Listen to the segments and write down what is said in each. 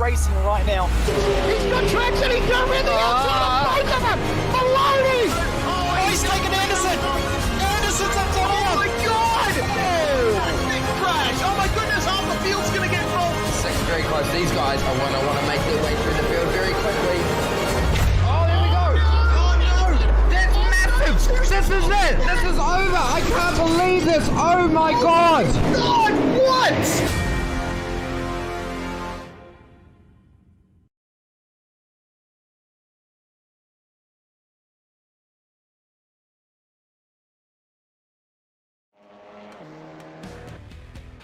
racing right now. He's got traction, he's going around the outside of both of them! Maloney! Oh, he's taking Anderson! Anderson's up top here! Oh my God! Oh! Big crash! Oh my goodness, half the field's going to get rolled! Second very close. These guys are want to make their way through the field very quickly. Oh, there we go! Oh no! That's massive! This is it! This is over! I can't believe this! Oh my God! God, what?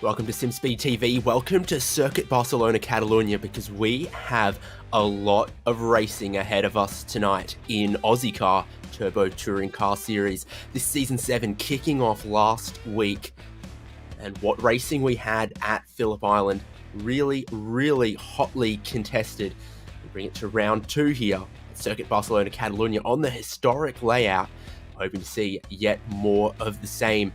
Welcome to SimSpeed TV, welcome to Circuit Barcelona, Catalonia, because we have a lot of racing ahead of us tonight in Ozicar Turbo Touring Car Series. This Season 7 kicking off last week, and what racing we had at Phillip Island, really hotly contested. We bring it to round 2 here at Circuit Barcelona, Catalonia on the historic layout, hoping to see yet more of the same.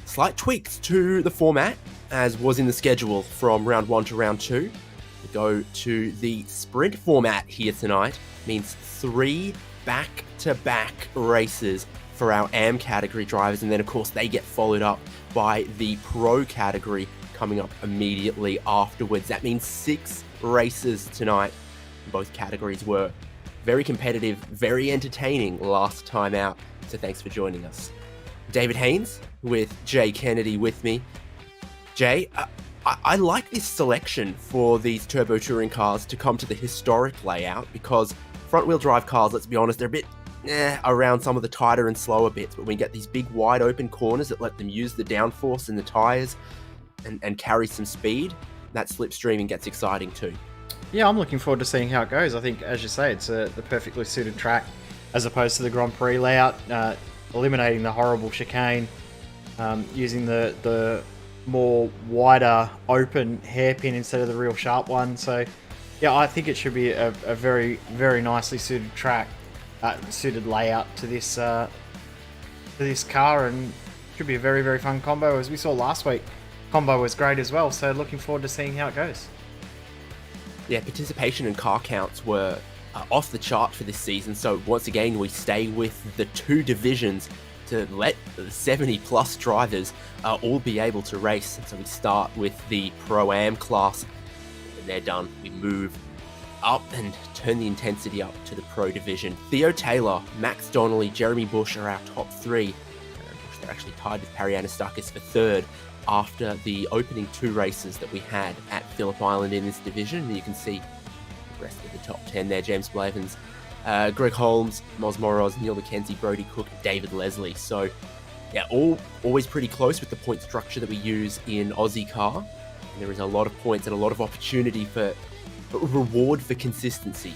Slight tweaks to the format, as was in the schedule from round 1 to round 2. We go to the sprint format here tonight. Means 3 back-to-back races for our AM category drivers, and then of course they get followed up by the pro category coming up immediately afterwards. That means 6 races tonight. Both categories were very competitive, very entertaining last time out, so thanks for joining us. David Haynes with Jay Kennedy with me. Jay, I like this selection for these turbo touring cars to come to the historic layout, because front-wheel drive cars, let's be honest, they're a bit around some of the tighter and slower bits, but we get these big wide open corners that let them use the downforce in the tyres and carry some speed. That slipstreaming gets exciting too. Yeah, I'm looking forward to seeing how it goes. I think, as you say, it's the perfectly suited track as opposed to the Grand Prix layout. Eliminating the horrible chicane, using the more wider open hairpin instead of the real sharp one. So yeah, I think it should be a very nicely suited track, suited layout to this car, and should be a very fun combo. As we saw last week, combo was great as well, so looking forward to seeing how it goes. Yeah, participation and car counts were off the chart for this season, so once again we stay with the 2 divisions to let the 70 plus drivers all be able to race. And so we start with the Pro-Am class. When they're done, we move up and turn the intensity up to the Pro division. Theo Taylor, Max Donnelly, Jeremy Bush are our top 3. They're actually tied with Perry Anastakis for 3rd after the opening 2 races that we had at Phillip Island in this division. And you can see rest of the top 10 there: James Blavins, Greg Holmes, Moz Moroz, Neil McKenzie, Brody Cook, David Leslie. So yeah, always pretty close with the point structure that we use in Ozicar. And there is a lot of points and a lot of opportunity for reward for consistency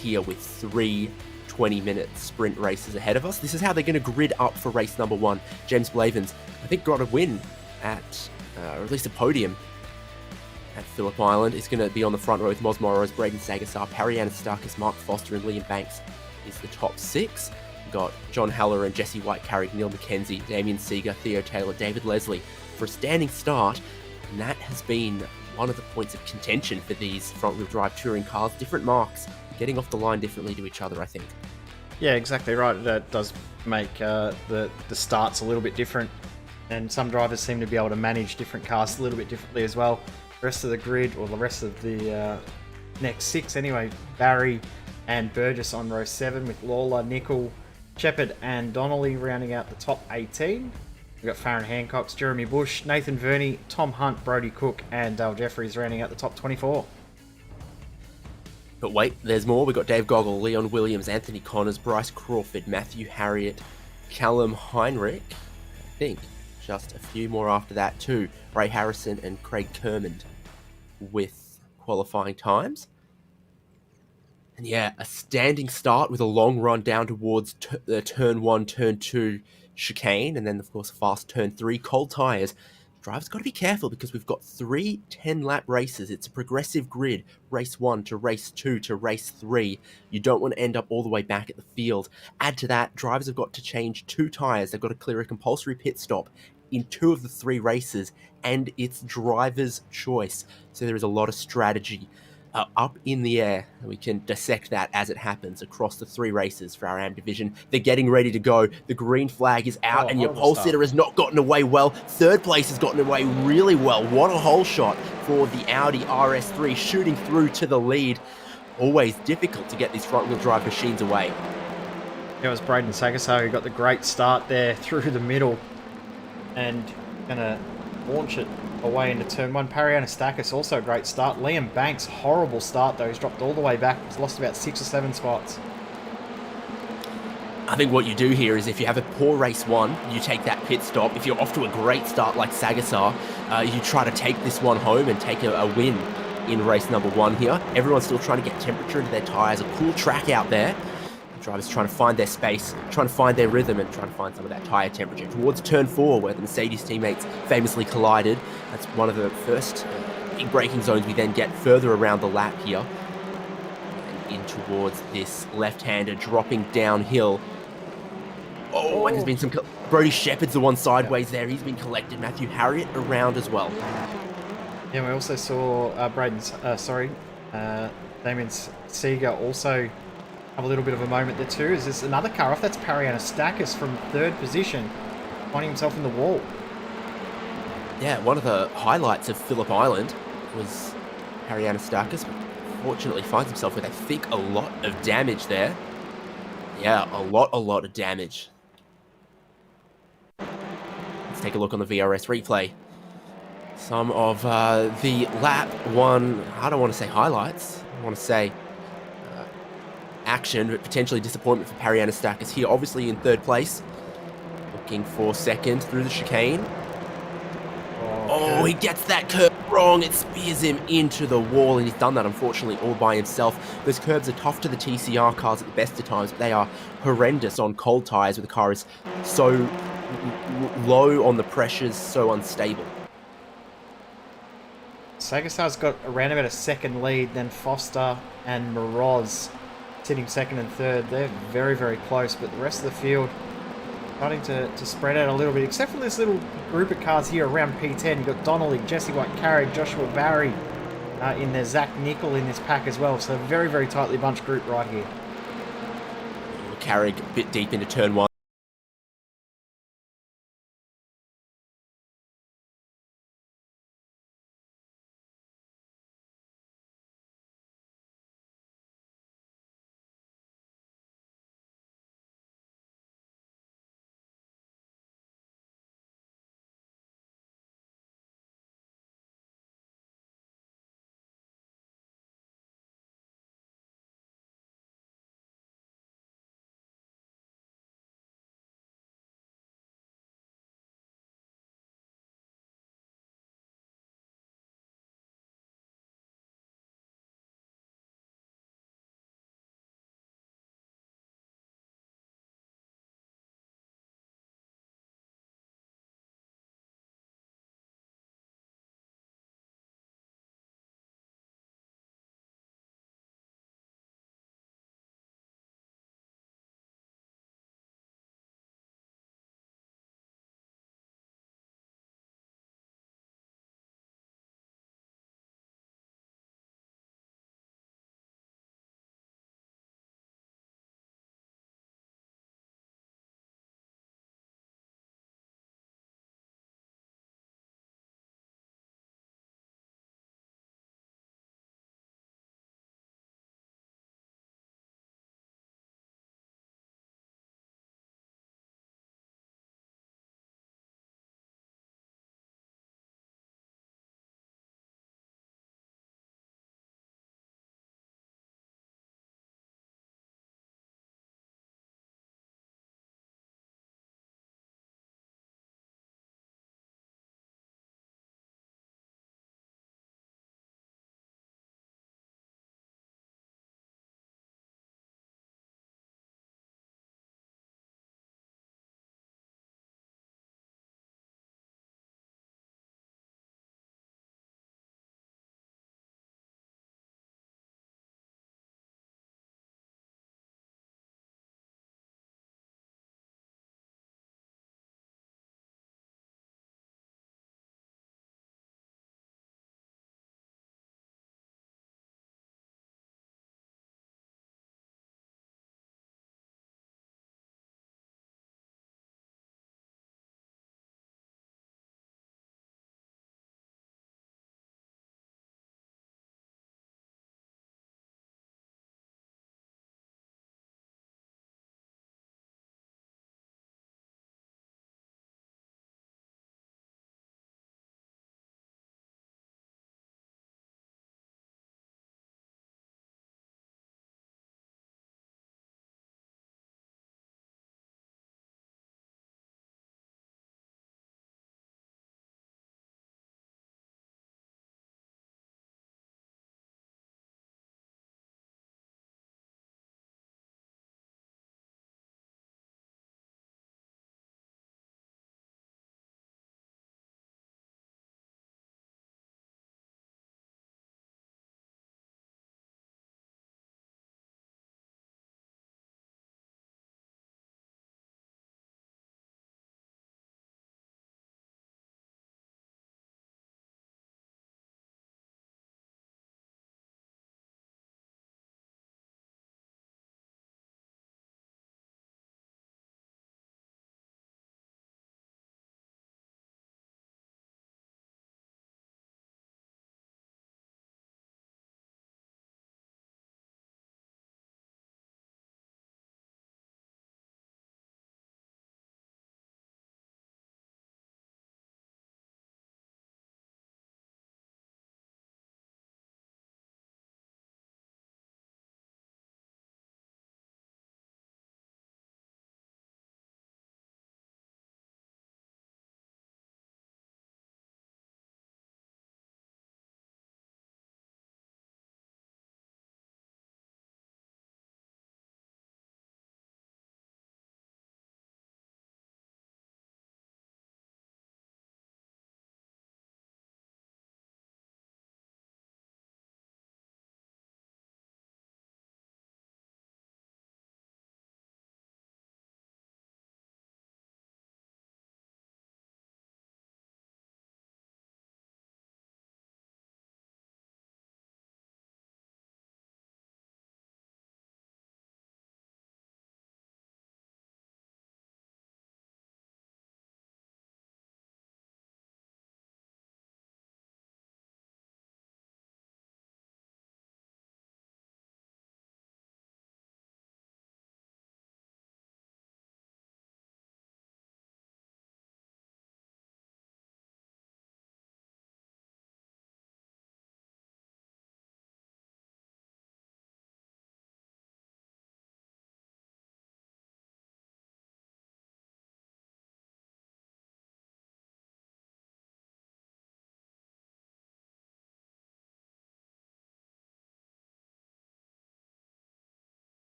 here with 3 20-minute sprint races ahead of us. This is how they're going to grid up for race number 1. James Blavins, I think, got a win at, or at least a podium at Phillip Island. Is going to be on the front row with Moz Moroz, Braden Sagasar, Perry Anastakis, Mark Foster and Liam Banks is the top 6. We've got John Haller and Jesse White-Carrick, Neil McKenzie, Damien Seeger, Theo Taylor, David Leslie for a standing start. And that has been one of the points of contention for these front-wheel drive touring cars. Different marks, getting off the line differently to each other, I think. Yeah, exactly right. That does make the starts a little bit different, and some drivers seem to be able to manage different cars a little bit differently as well. The rest of the grid, or the rest of the next 6 anyway, Barry and Burgess on row 7, with Lawler, Nickel, Shepherd and Donnelly rounding out the top 18. We've got Farron Hancock, Jeremy Bush, Nathan Verney, Tom Hunt, Brody Cook and Dale Jeffries rounding out the top 24. But wait, there's more. We've got Dave Goggle, Leon Williams, Anthony Connors, Bryce Crawford, Matthew Harriott, Callum Heinrich. I think just a few more after that too. Ray Harrison and Craig Kermond with qualifying times. And yeah, a standing start with a long run down towards the turn 1, turn 2 chicane, and then of course fast turn 3, cold tyres. Drivers got to be careful because we've got 3 10-lap races. It's a progressive grid, race 1 to race 2 to race 3. You don't want to end up all the way back at the field. Add to that, drivers have got to change 2 tyres. They've got to clear a compulsory pit stop in 2 of the 3 races, and it's driver's choice. So there is a lot of strategy up in the air. We can dissect that as it happens across the 3 races for our AM division. They're getting ready to go. The green flag is out, and your horrible pole start. sitter has not gotten away well. Third place has gotten away really well. What a hole shot for the Audi RS3, shooting through to the lead. Always difficult to get these front-wheel drive machines away. It was Braden Sagasar who got the great start there through the middle and gonna launch it away into turn 1. Parianastakis also a great start. Liam Banks, horrible start though. He's dropped all the way back. He's lost about 6 or 7 spots. I think what you do here is if you have a poor race 1, you take that pit stop. If you're off to a great start like Sagasar, you try to take this one home and take a win in race number 1 here. Everyone's still trying to get temperature into their tyres. A cool track out there. Drivers trying to find their space, trying to find their rhythm, and trying to find some of that tyre temperature towards turn 4, where the Mercedes teammates famously collided. That's one of the first big braking zones we then get further around the lap here. And in towards this left-hander, dropping downhill. Oh, and there's been some... Brody Shepherd's the one sideways there. He's been collected. Matthew Harriott around as well. Yeah, we also saw Damien Seeger also have a little bit of a moment there too. Is this another car off? That's Parianastakis from 3rd position, finding himself in the wall. Yeah, one of the highlights of Phillip Island was Parianastakis. Fortunately finds himself with, I think, a lot of damage there. Yeah, a lot of damage. Let's take a look on the VRS replay. Some of the lap 1, I don't want to say highlights, I want to say action, but potentially disappointment for Parianastakis here. Obviously in 3rd place, looking for 2nd through the chicane. Oh, he gets that curve wrong. It spears him into the wall, and he's done that, unfortunately, all by himself. Those curbs are tough to the TCR cars at the best of times, but they are horrendous on cold tyres, where the car is so low on the pressures, so unstable. Sagasar's got around about a 2nd lead, then Foster and Moroz sitting 2nd and 3rd. They're very, very close, but the rest of the field starting to spread out a little bit, except for this little group of cars here around P10. You've got Donnelly, Jesse White-Carrick, Joshua Barry in there, Zach Nickel in this pack as well. So a very, very tightly bunched group right here. Carrick a bit deep into turn 1.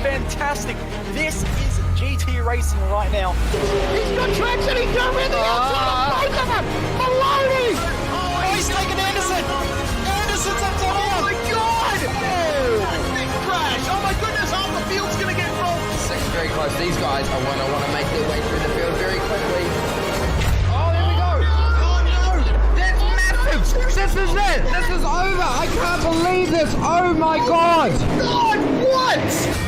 fantastic. This is GT racing right now. He's got traction. He's got everything outside of both of them. Maloney. Oh, he's taking Anderson. Anderson's up top. Oh my God! Big crash. Oh my goodness, half the field's going to get rolled. It's very close. These guys I want to make their way through the field very quickly. This is it! This is over! I can't believe this! Oh my god! God, what?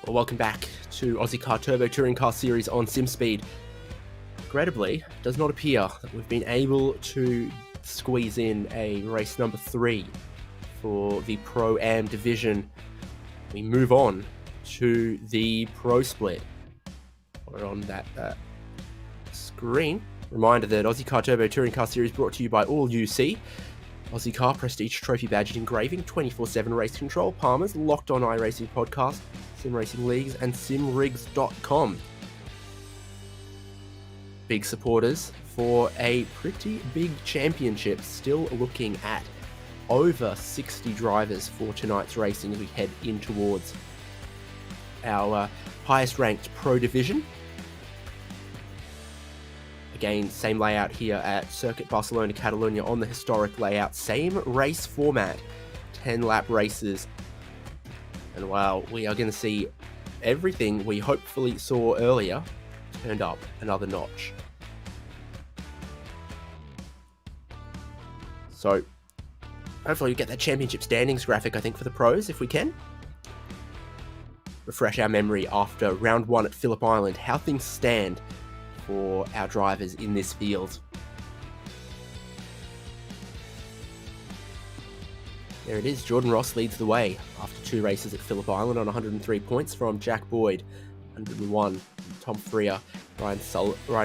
Well, welcome back to Ozicar Turbo Touring Car Series on SimSpeed. Regrettably, it does not appear that we've been able to squeeze in a race number 3 for the Pro-Am division. We move on to the Pro Split. We're on that screen. Reminder that Ozicar Turbo Touring Car Series brought to you by All UC. Ozicar Prestige Trophy Badge Engraving, 24/7 Race Control, Palmer's, Locked On iRacing Podcast, Sim Racing Leagues, and SimRigs.com. Big supporters for a pretty big championship, still looking at over 60 drivers for tonight's racing as we head in towards our highest ranked Pro Division. Again, same layout here at Circuit Barcelona, Catalonia on the historic layout. Same race format, 10 lap races. And wow, we are going to see everything we hopefully saw earlier turned up another notch. So, hopefully we get that championship standings graphic, I think, for the pros, if we can. Refresh our memory after round 1 at Phillip Island, how things stand for our drivers in this field. There it is, Jordan Ross leads the way after 2 races at Phillip Island on 103 points from Jack Boyd, 101, Tom Freer, Ryan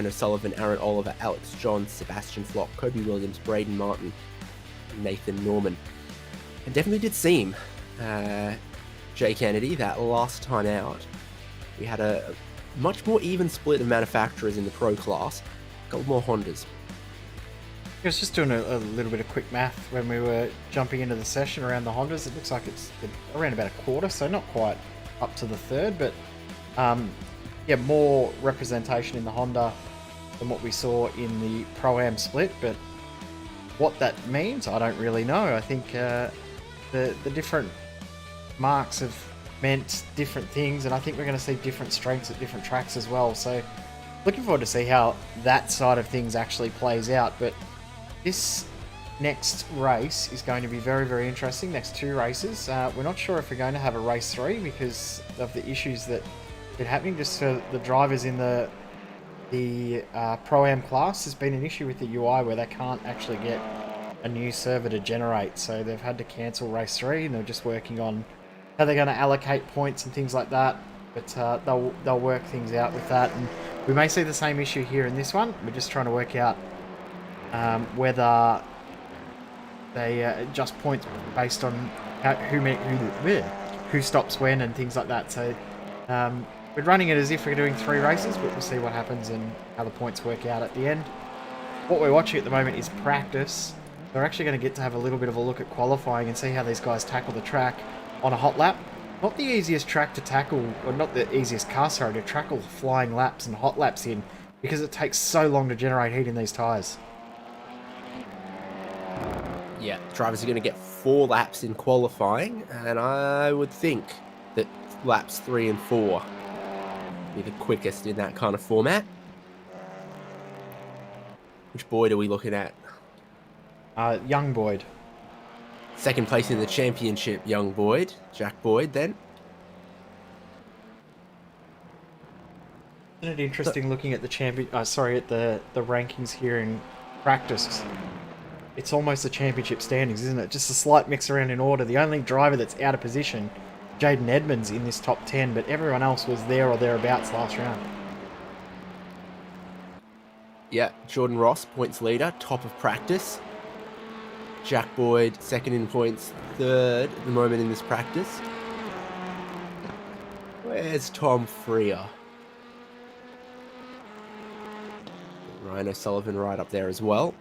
O'Sullivan, Aaron Oliver, Alex Johns, Sebastian Flock, Kobe Williams, Braden Martin, and Nathan Norman. It definitely did seem, Jay Kennedy, that last time out, we had a much more even split of manufacturers in the pro class, a couple more Hondas. I was just doing a little bit of quick math when we were jumping into the session around the Hondas. It looks like it's around about a quarter, so not quite up to the third, but yeah, more representation in the Honda than what we saw in the Pro-Am split. But what that means, I don't really know. I think the different marks have meant different things, and I think we're going to see different strengths at different tracks as well. So looking forward to see how that side of things actually plays out. But this next race is going to be very, very interesting. Next 2 races. We're not sure if we're going to have a race 3 because of the issues that been happening. Just for the drivers in the Pro-Am class, there's been an issue with the UI where they can't actually get a new server to generate. So they've had to cancel race 3 and they're just working on how they're going to allocate points and things like that. But they'll work things out with that. And we may see the same issue here in this one. We're just trying to work out whether they adjust points based on who stops when and things like that. So we're running it as if we're doing 3 races, but we'll see what happens and how the points work out at the end. What we're watching at the moment is practice. We're actually going to get to have a little bit of a look at qualifying and see how these guys tackle the track on a hot lap. Not the easiest track to tackle, or not the easiest car, sorry, to tackle flying laps and hot laps in, because it takes so long to generate heat in these tyres. Yeah, drivers are going to get 4 laps in qualifying, and I would think that laps 3 and 4 be the quickest in that kind of format. Which Boyd are we looking at? Young Boyd. Second place in the championship, young Boyd. Jack Boyd, then. Isn't it interesting looking at the the rankings here in practice? It's almost the championship standings, isn't it? Just a slight mix around in order. The only driver that's out of position, Jaden Edmonds, in this top 10, but everyone else was there or thereabouts last round. Yeah, Jordan Ross, points leader, top of practice. Jack Boyd, second in points, third at the moment in this practice. Where's Tom Freer? Ryan O'Sullivan right up there as well.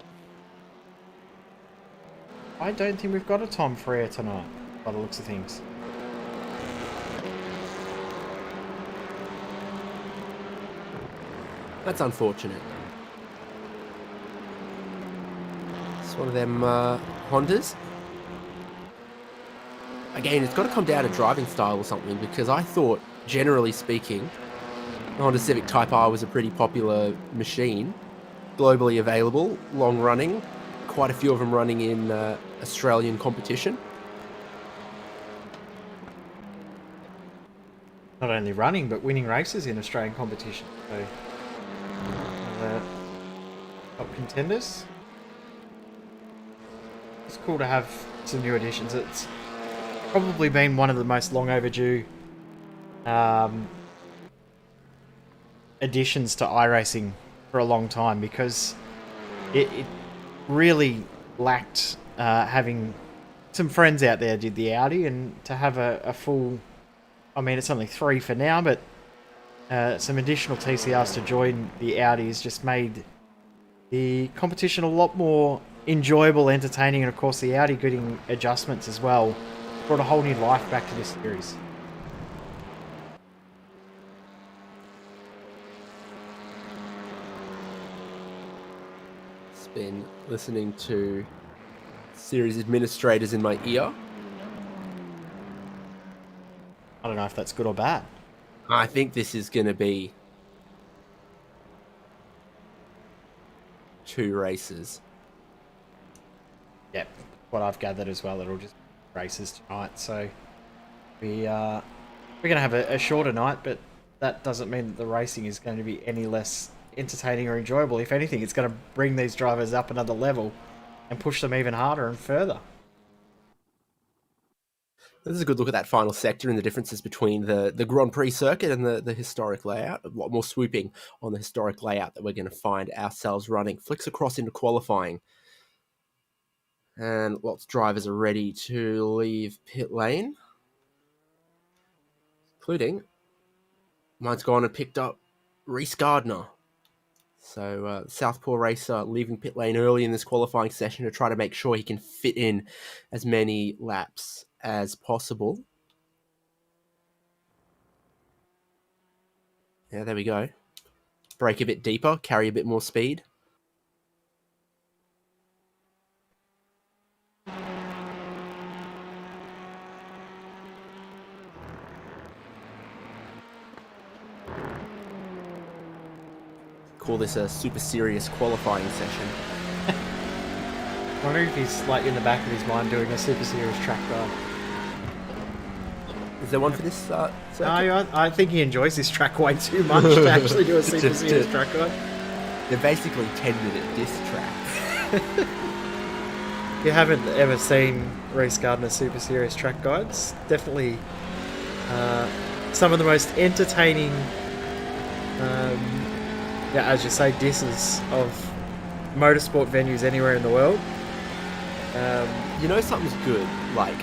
I don't think we've got a Tom Freer tonight, by the looks of things. That's unfortunate. It's one of them Hondas. Again, it's got to come down to driving style or something, because I thought, generally speaking, the Honda Civic Type R was a pretty popular machine. Globally available, long running, quite a few of them running in Australian competition. Not only running, but winning races in Australian competition. So, top contenders. It's cool to have some new additions. It's probably been one of the most long overdue additions to iRacing for a long time, because it really lacked having some friends out there did the Audi, and to have a full, I mean, it's only 3 for now, but some additional TCRs to join the Audis just made the competition a lot more enjoyable, entertaining, and of course the Audi getting adjustments as well brought a whole new life back to this series. It's been listening to series administrators in my ear. I don't know if that's good or bad. I think this is going to be 2 races. Yep, what I've gathered as well, it'll just be races tonight. So we're going to have a shorter night, but that doesn't mean that the racing is going to be any less entertaining or enjoyable. If anything, it's going to bring these drivers up another level and push them even harder and further. This is a good look at that final sector and the differences between the Grand Prix circuit and the historic layout. A lot more swooping on the historic layout that we're going to find ourselves running. Flicks across into qualifying. And lots of drivers are ready to leave pit lane. Including, mine's gone and picked up Reece Gardner. So Southpaw racer leaving pit lane early in this qualifying session to try to make sure he can fit in as many laps as possible. Yeah, there we go. Brake a bit deeper, carry a bit more speed. Call this a super serious qualifying session. I wonder if he's like in the back of his mind doing a super serious track ride. Is there one for this circuit? No, I think he enjoys this track way too much to actually do a super serious track ride. They're basically 10-minute disc tracks. If you haven't ever seen Reece Gardner's super serious track guides, definitely some of the most entertaining, as you say, disses of motorsport venues anywhere in the world. You know something's good, like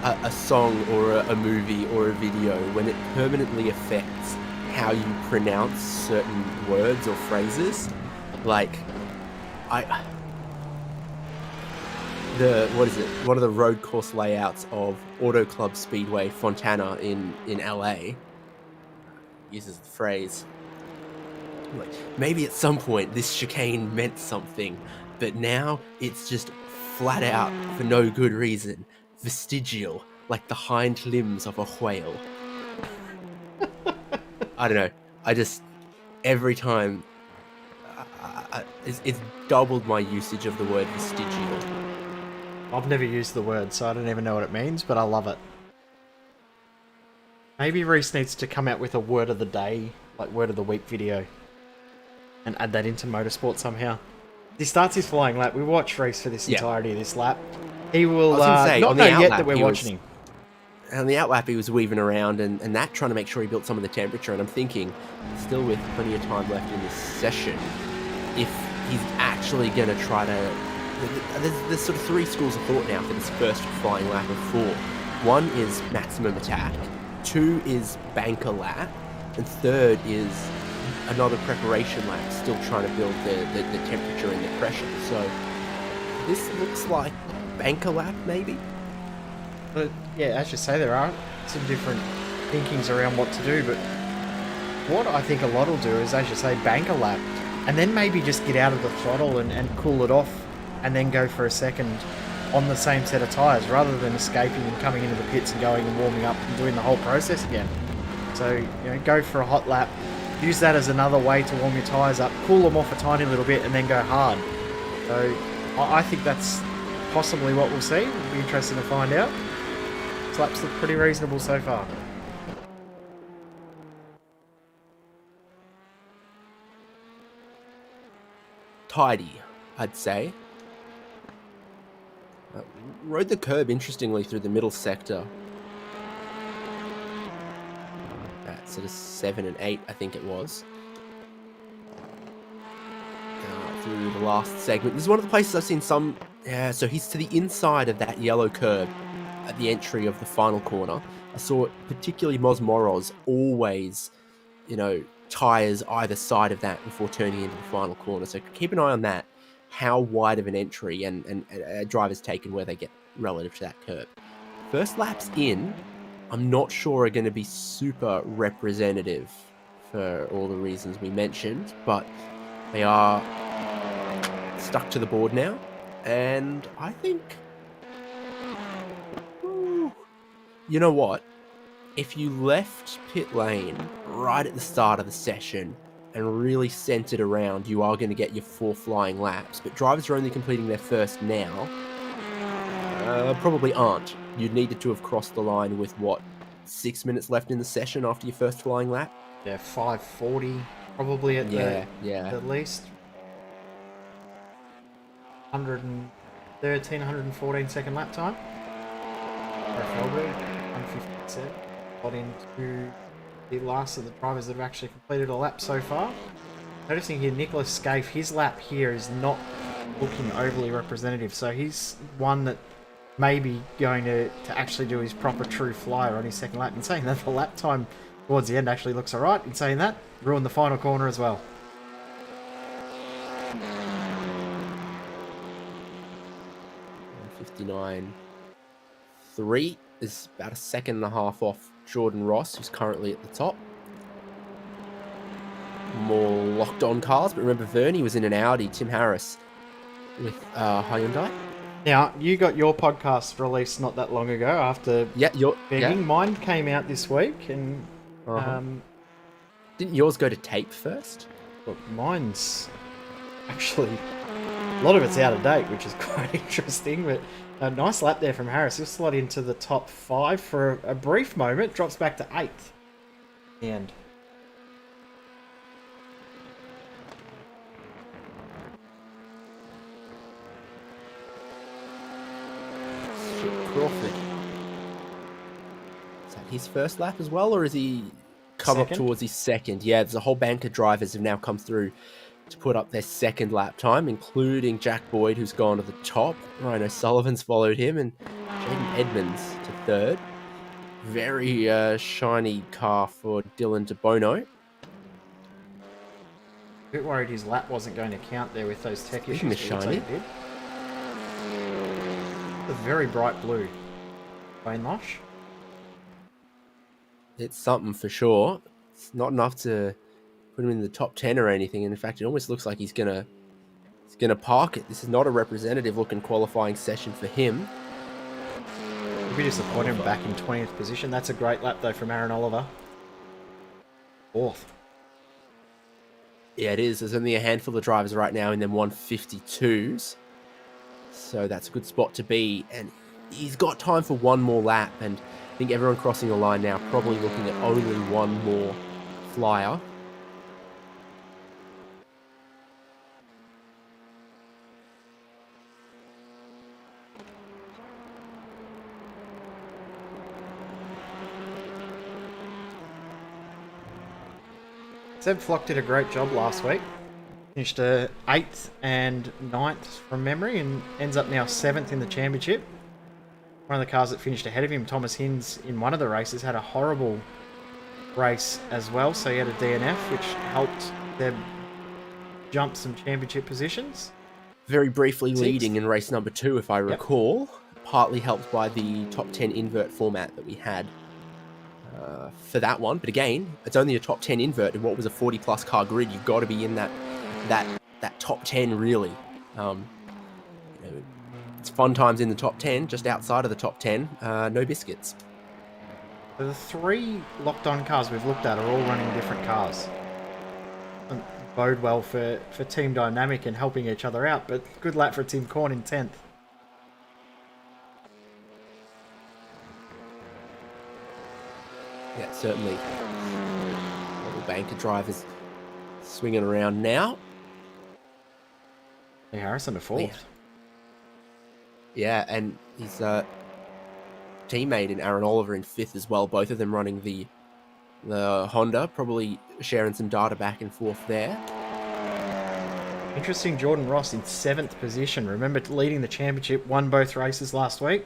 a song or a movie or a video, when it permanently affects how you pronounce certain words or phrases. Like, one of the road course layouts of Auto Club Speedway Fontana in LA uses the phrase, like, maybe at some point this chicane meant something, but now it's just flat out, for no good reason, vestigial, like the hind limbs of a whale. I don't know. I just, every time, it's doubled my usage of the word vestigial. I've never used the word, so I don't even know what it means, but I love it. Maybe Reece needs to come out with a word of the day, like word of the week video, and add that into motorsport somehow. He starts his flying lap. We watch Reece for this entirety of this lap. He will not know yet that we're watching him. On the outlap, he was weaving around and that, trying to make sure he built some of the temperature. And I'm thinking, still with plenty of time left in this session, if he's actually going to try to... There's sort of 3 schools of thought now for this first flying lap of 4. One is maximum attack. 2 is banker lap, and 3rd is another preparation lap, still trying to build the temperature and the pressure. So this looks like banker lap, maybe? But yeah, as you say, there are some different thinkings around what to do, but what I think a lot will do is, as you say, bank a lap, and then maybe just get out of the throttle and cool it off, and then go for a second on the same set of tyres, rather than escaping and coming into the pits and going and warming up and doing the whole process again. So, you know, go for a hot lap, use that as another way to warm your tyres up, cool them off a tiny little bit, and then go hard. So I think that's possibly what we'll see. It'll be interesting to find out. This laps look pretty reasonable so far. Tidy, I'd say. Rode the curb interestingly through the middle sector. At sort of 7 and 8, I think it was. Through the last segment. This is one of the places I've seen some... Yeah, so he's to the inside of that yellow curb at the entry of the final corner. I saw particularly Mos always, you know, tyres either side of that before turning into the final corner. So keep an eye on that. How wide of an entry and a driver's taken where they get relative to that curb. First laps in, I'm not sure are going to be super representative for all the reasons we mentioned, but they are stuck to the board now, and I think, you know what? If you left pit lane right at the start of the session and really sent it around, you are going to get your 4 flying laps. But drivers are only completing their first now. Probably aren't. You needed to have crossed the line with, what, 6 minutes left in the session after your first flying lap? Yeah, 5:40 probably at at least. 113, 114 second lap time. Preferably 157. Got into the last of the drivers that have actually completed a lap so far. Noticing here, Nicholas Scaife, his lap here is not looking overly representative, so he's one that may be going to actually do his proper true flyer on his second lap. In saying that, the lap time towards the end actually looks alright. In saying that, ruined the final corner as well. .59.3 is about a second and a half off Jordan Ross, who's currently at the top. More locked on cars, but remember Vernie was in an Audi, Tim Harris with Hyundai. Now, you got your podcast released not that long ago after begging. Yeah. Mine came out this week, and didn't yours go to tape first? Look, mine's actually... A lot of it's out of date, which is quite interesting, but a nice lap there from Harris. He'll slot into the top 5 for a brief moment, drops back to 8th. The end. Crawford. Is that his first lap as well, or is he come up towards his second? Yeah, there's a whole bank of drivers have now come through to put up their second lap time, including Jack Boyd, who's gone to the top. Ryan O'Sullivan's followed him, and Jaden Edmonds to third. Very shiny car for Dylan De Bono. A bit worried his lap wasn't going to count there with those tech issues. Shiny. A very bright blue. Wayne Lush. It's something for sure. It's not enough to put him in the top 10 or anything. And in fact, it almost looks like he's gonna park it. This is not a representative looking qualifying session for him. It'd be disappointing back in 20th position. That's a great lap though from Aaron Oliver. 4th. Yeah, it is. There's only a handful of drivers right now in them 152s. So that's a good spot to be. And he's got time for one more lap. And I think everyone crossing the line now probably looking at only one more flyer. Seb Flock did a great job last week. Finished 8th and 9th from memory and ends up now 7th in the championship. one of the cars that finished ahead of him, Thomas Hinds, in one of the races, had a horrible race as well. So he had a DNF, which helped them jump some championship positions. Very briefly leading in race number 2, if I recall, partly helped by the top 10 invert format that we had for that one. But again, it's only a top 10 invert in what was a 40-plus car grid. You've got to be in that top 10, really. It's fun times in the top 10. Just outside of the top 10, no biscuits. So the 3 locked-on cars we've looked at are all running different cars. And bode well for team dynamic and helping each other out, but good lap for Tim Korn in 10th. Yeah, certainly. Little banker drivers swinging around now. Lee Harrison to 4th. Yeah, and his teammate in Aaron Oliver in 5th as well. Both of them running the Honda, probably sharing some data back and forth there. Interesting, Jordan Ross in 7th position. Remember leading the championship, won both races last week.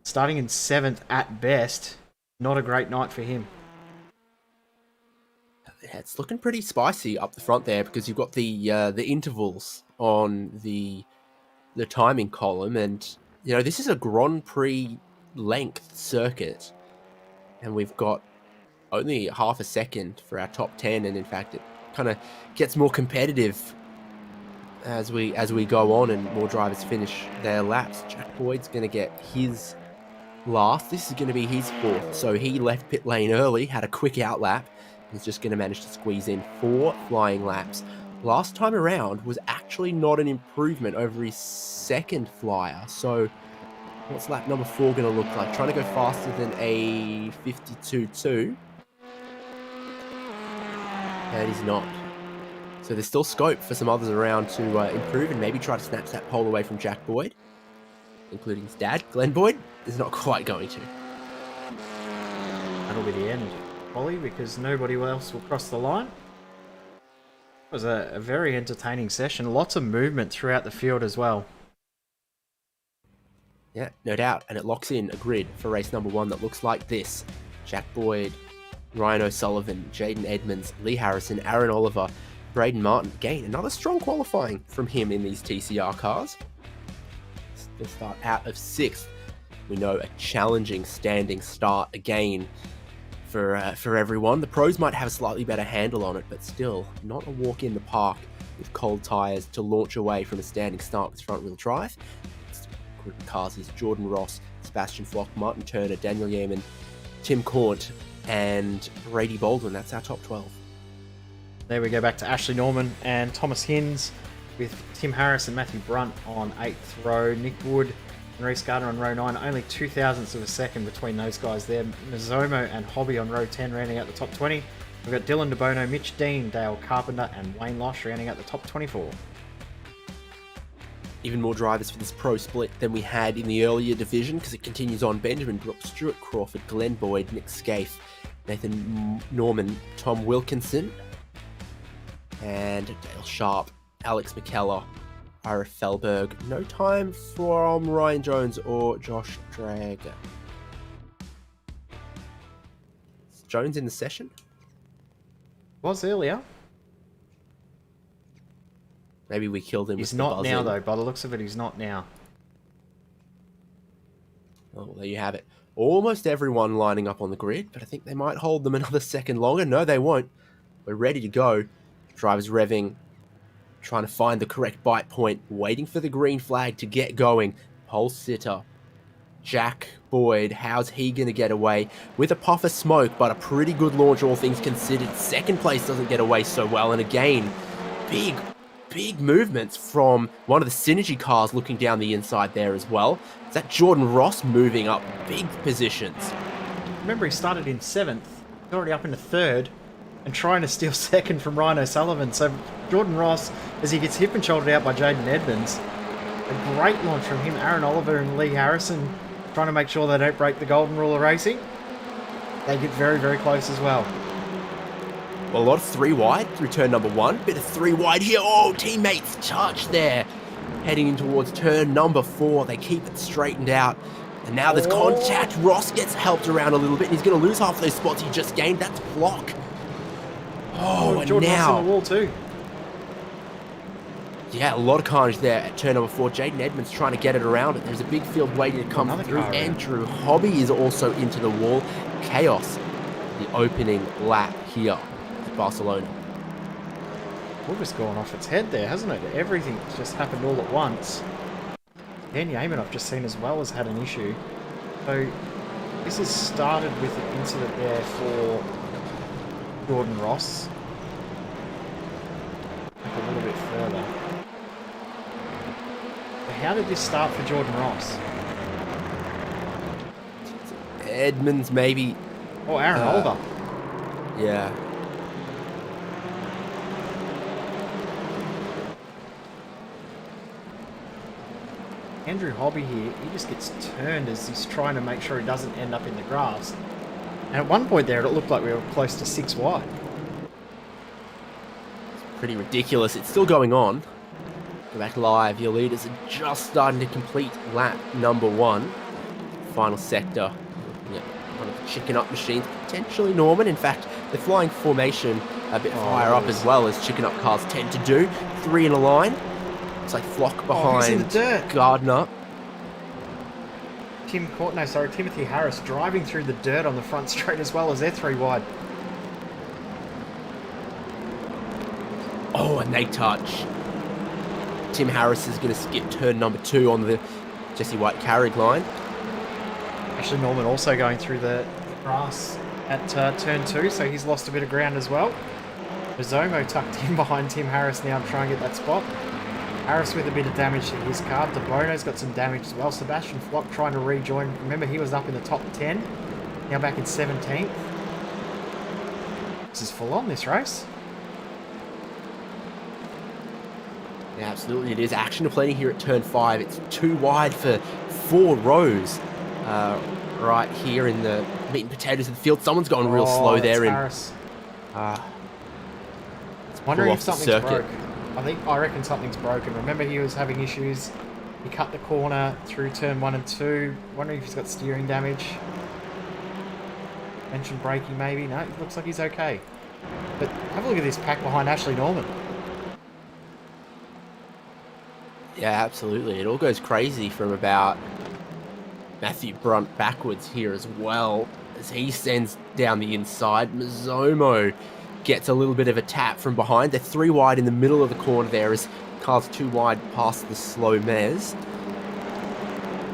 Starting in 7th at best. Not a great night for him. Yeah, it's looking pretty spicy up the front there because you've got the intervals on the timing column, and you know this is a Grand Prix length circuit, and we've got only half a second for our top 10, and in fact it kind of gets more competitive as we go on and more drivers finish their laps. Jack Boyd's going to get his last. This is going to be his 4th, so he left pit lane early, had a quick out lap. He's just going to manage to squeeze in 4 flying laps. Last time around was actually not an improvement over his second flyer, so what's lap number 4 going to look like? Trying to go faster than a 52.2. And he's not. So there's still scope for some others around to improve and maybe try to snatch that pole away from Jack Boyd, including his dad, Glenn Boyd. Is not quite going to. That'll be the end, Ollie, because nobody else will cross the line. It was a very entertaining session. Lots of movement throughout the field as well. Yeah, no doubt. And it locks in a grid for race number 1 that looks like this. Jack Boyd, Ryan O'Sullivan, Jaden Edmonds, Lee Harrison, Aaron Oliver, Braden Martin. Again, another strong qualifying from him in these TCR cars. They'll start out of 6th. We know a challenging standing start again for everyone. The pros might have a slightly better handle on it, but still not a walk in the park with cold tyres to launch away from a standing start with front-wheel drive. Group of cars is Jordan Ross, Sebastian Flock, Martin Turner, Daniel Yeaman, Tim Korn, and Brady Baldwin. That's our top 12. There we go back to Ashley Norman and Thomas Hinds with Tim Harris and Matthew Brunt on 8th row. Nick Wood and Reece Gardner on row 9. Only 0.02 of a second between those guys there. Mizomo and Hobby on row 10 rounding out the top 20. We've got Dylan DeBono, Mitch Dean, Dale Carpenter and Wayne Losh rounding out the top 24. Even more drivers for this pro split than we had in the earlier division because it continues on. Benjamin Brooks, Stuart Crawford, Glenn Boyd, Nick Scaife, Nathan Norman, Tom Wilkinson, and Dale Sharp, Alex McKellar, Ira Felberg. No time from Ryan Jones or Josh Drager. Is Jones in the session? Was earlier. Maybe we killed him. He's with the not now, buzzing. though. By the looks of it, he's not now. Oh, there you have it. Almost everyone lining up on the grid, but I think they might hold them another second longer. No, they won't. We're ready to go. Drivers revving, trying to find the correct bite point, waiting for the green flag to get going. Pole sitter, Jack Boyd, how's he going to get away? With a puff of smoke, but a pretty good launch, all things considered. Second place doesn't get away so well, and again, big movements from one of the Synergy cars looking down the inside there as well. Is that Jordan Ross moving up big positions? Remember, he started in 7th. He's already up into 3rd and trying to steal 2nd from Ryan O'Sullivan. So Jordan Ross, as he gets hip and shouldered out by Jaden Edmonds, a great launch from him. Aaron Oliver and Lee Harrison trying to make sure they don't break the golden rule of racing. They get very, very close as well. Well, a lot of 3 wide through turn number 1. Bit of 3 wide here. Oh, teammates touch there. Heading in towards turn number 4. They keep it straightened out. And now there's contact. Ross gets helped around a little bit, and he's going to lose half those spots he just gained. That's block. Oh, and Jordan Ross now... on the wall too. Yeah, a lot of carnage there at turn number 4. Jaden Edmonds trying to get it around it. There's a big field waiting to come through. Andrew Hobby is also into the wall. Chaos, the opening lap here at Barcelona. It's gone off its head there, hasn't it? Everything's just happened all at once. Dan Yeaman I've just seen as well has had an issue. So this has started with an incident there for Jordan Ross. A little bit further. How did this start for Jordan Ross? Edmonds maybe. Oh, Aaron Oliver. Yeah. Andrew Hobby here, he just gets turned as he's trying to make sure he doesn't end up in the grass. And at one point there, it looked like we were close to 6 wide. It's pretty ridiculous. It's still going on. Go back live. Your leaders are just starting to complete lap number 1. Final sector. Yeah, one of the chicken up machines, potentially Norman. In fact, they're flying formation a bit higher up as well as chicken up cars tend to do. 3 in a line. It's like Flock behind Gardner. Timothy Harris driving through the dirt on the front straight as well as they're 3 wide. Oh, and they touch. Tim Harris is going to skip turn number 2 on the Jesse White Carrick line. Actually, Norman also going through the grass at turn 2, so he's lost a bit of ground as well. Mazomo tucked in behind Tim Harris now to try and get that spot. Harris with a bit of damage to his car. De Bono's got some damage as well. Sebastian Flock trying to rejoin. Remember, he was up in the top 10. Now back in 17th. This is full on, this race. Yeah, absolutely it is. Action plenty here at turn 5. It's 2 wide for 4 rows. Right here in the meat and potatoes of the field. Someone's going real slow there. Harris. Wondering if something's broke. I reckon something's broken. Remember, he was having issues. He cut the corner through turn 1 and 2. Wondering if he's got steering damage. Mentioned braking maybe. No, it looks like he's okay. But have a look at this pack behind Ashley Norman. Yeah, absolutely. It all goes crazy from about Matthew Brunt backwards here as well as he sends down the inside. Mazomo gets a little bit of a tap from behind. They're 3 wide in the middle of the corner there as cars 2 wide past the slow Mez.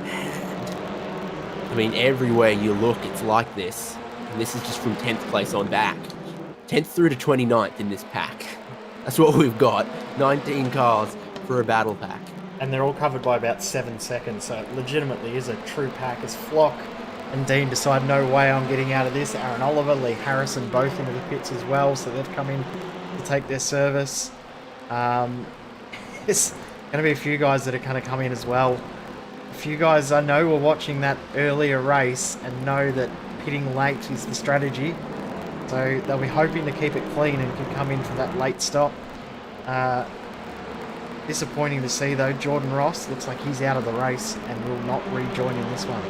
And, I mean, everywhere you look, it's like this. And this is just from 10th place on back. 10th through to 29th in this pack. That's what we've got. 19 cars for a battle pack. And they're all covered by about 7 seconds, so it legitimately is a true pack as Flock and Dean decide, no way I'm getting out of this. Aaron Oliver, Lee Harrison both into the pits as well, so they've come in to take their service. There's going to be a few guys that are going to come in as well. A few guys I know were watching that earlier race and know that pitting late is the strategy. So they'll be hoping to keep it clean and can come in for that late stop. Disappointing to see though, Jordan Ross looks like he's out of the race and will not rejoin in this one.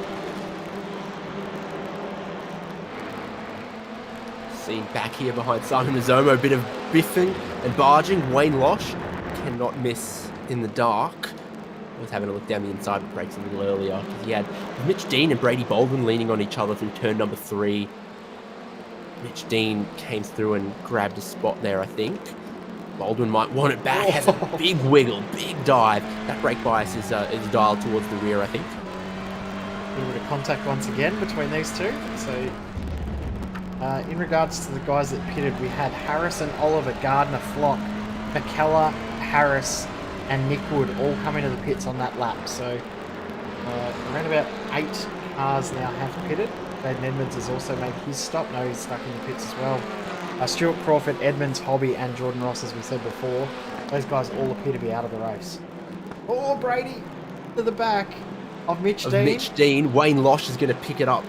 Seen back here behind Simon Mazomo, a bit of biffing and barging. Wayne Losh cannot miss in the dark. I was having a look down the inside of brakes a little earlier because he had Mitch Dean and Brady Baldwin leaning on each other through turn number 3. Mitch Dean came through and grabbed a spot there, I think. Baldwin might want it back, has a big wiggle, big dive. That brake bias is dialed towards the rear, I think. A little bit of contact once again between these two. So, in regards to the guys that pitted, we had Harrison, Oliver, Gardner, Flock, McKellar, Harris, and Nick Wood all come into the pits on that lap. So, around about 8 cars now have pitted. Jaden Edmonds has also made his stop. No, he's stuck in the pits as well. Stuart Crawford, Edmonds, Hobby, and Jordan Ross, as we said before. Those guys all appear to be out of the race. Oh, Brady to the back of Mitch Dean. Mitch Dean. Wayne Losh is going to pick it up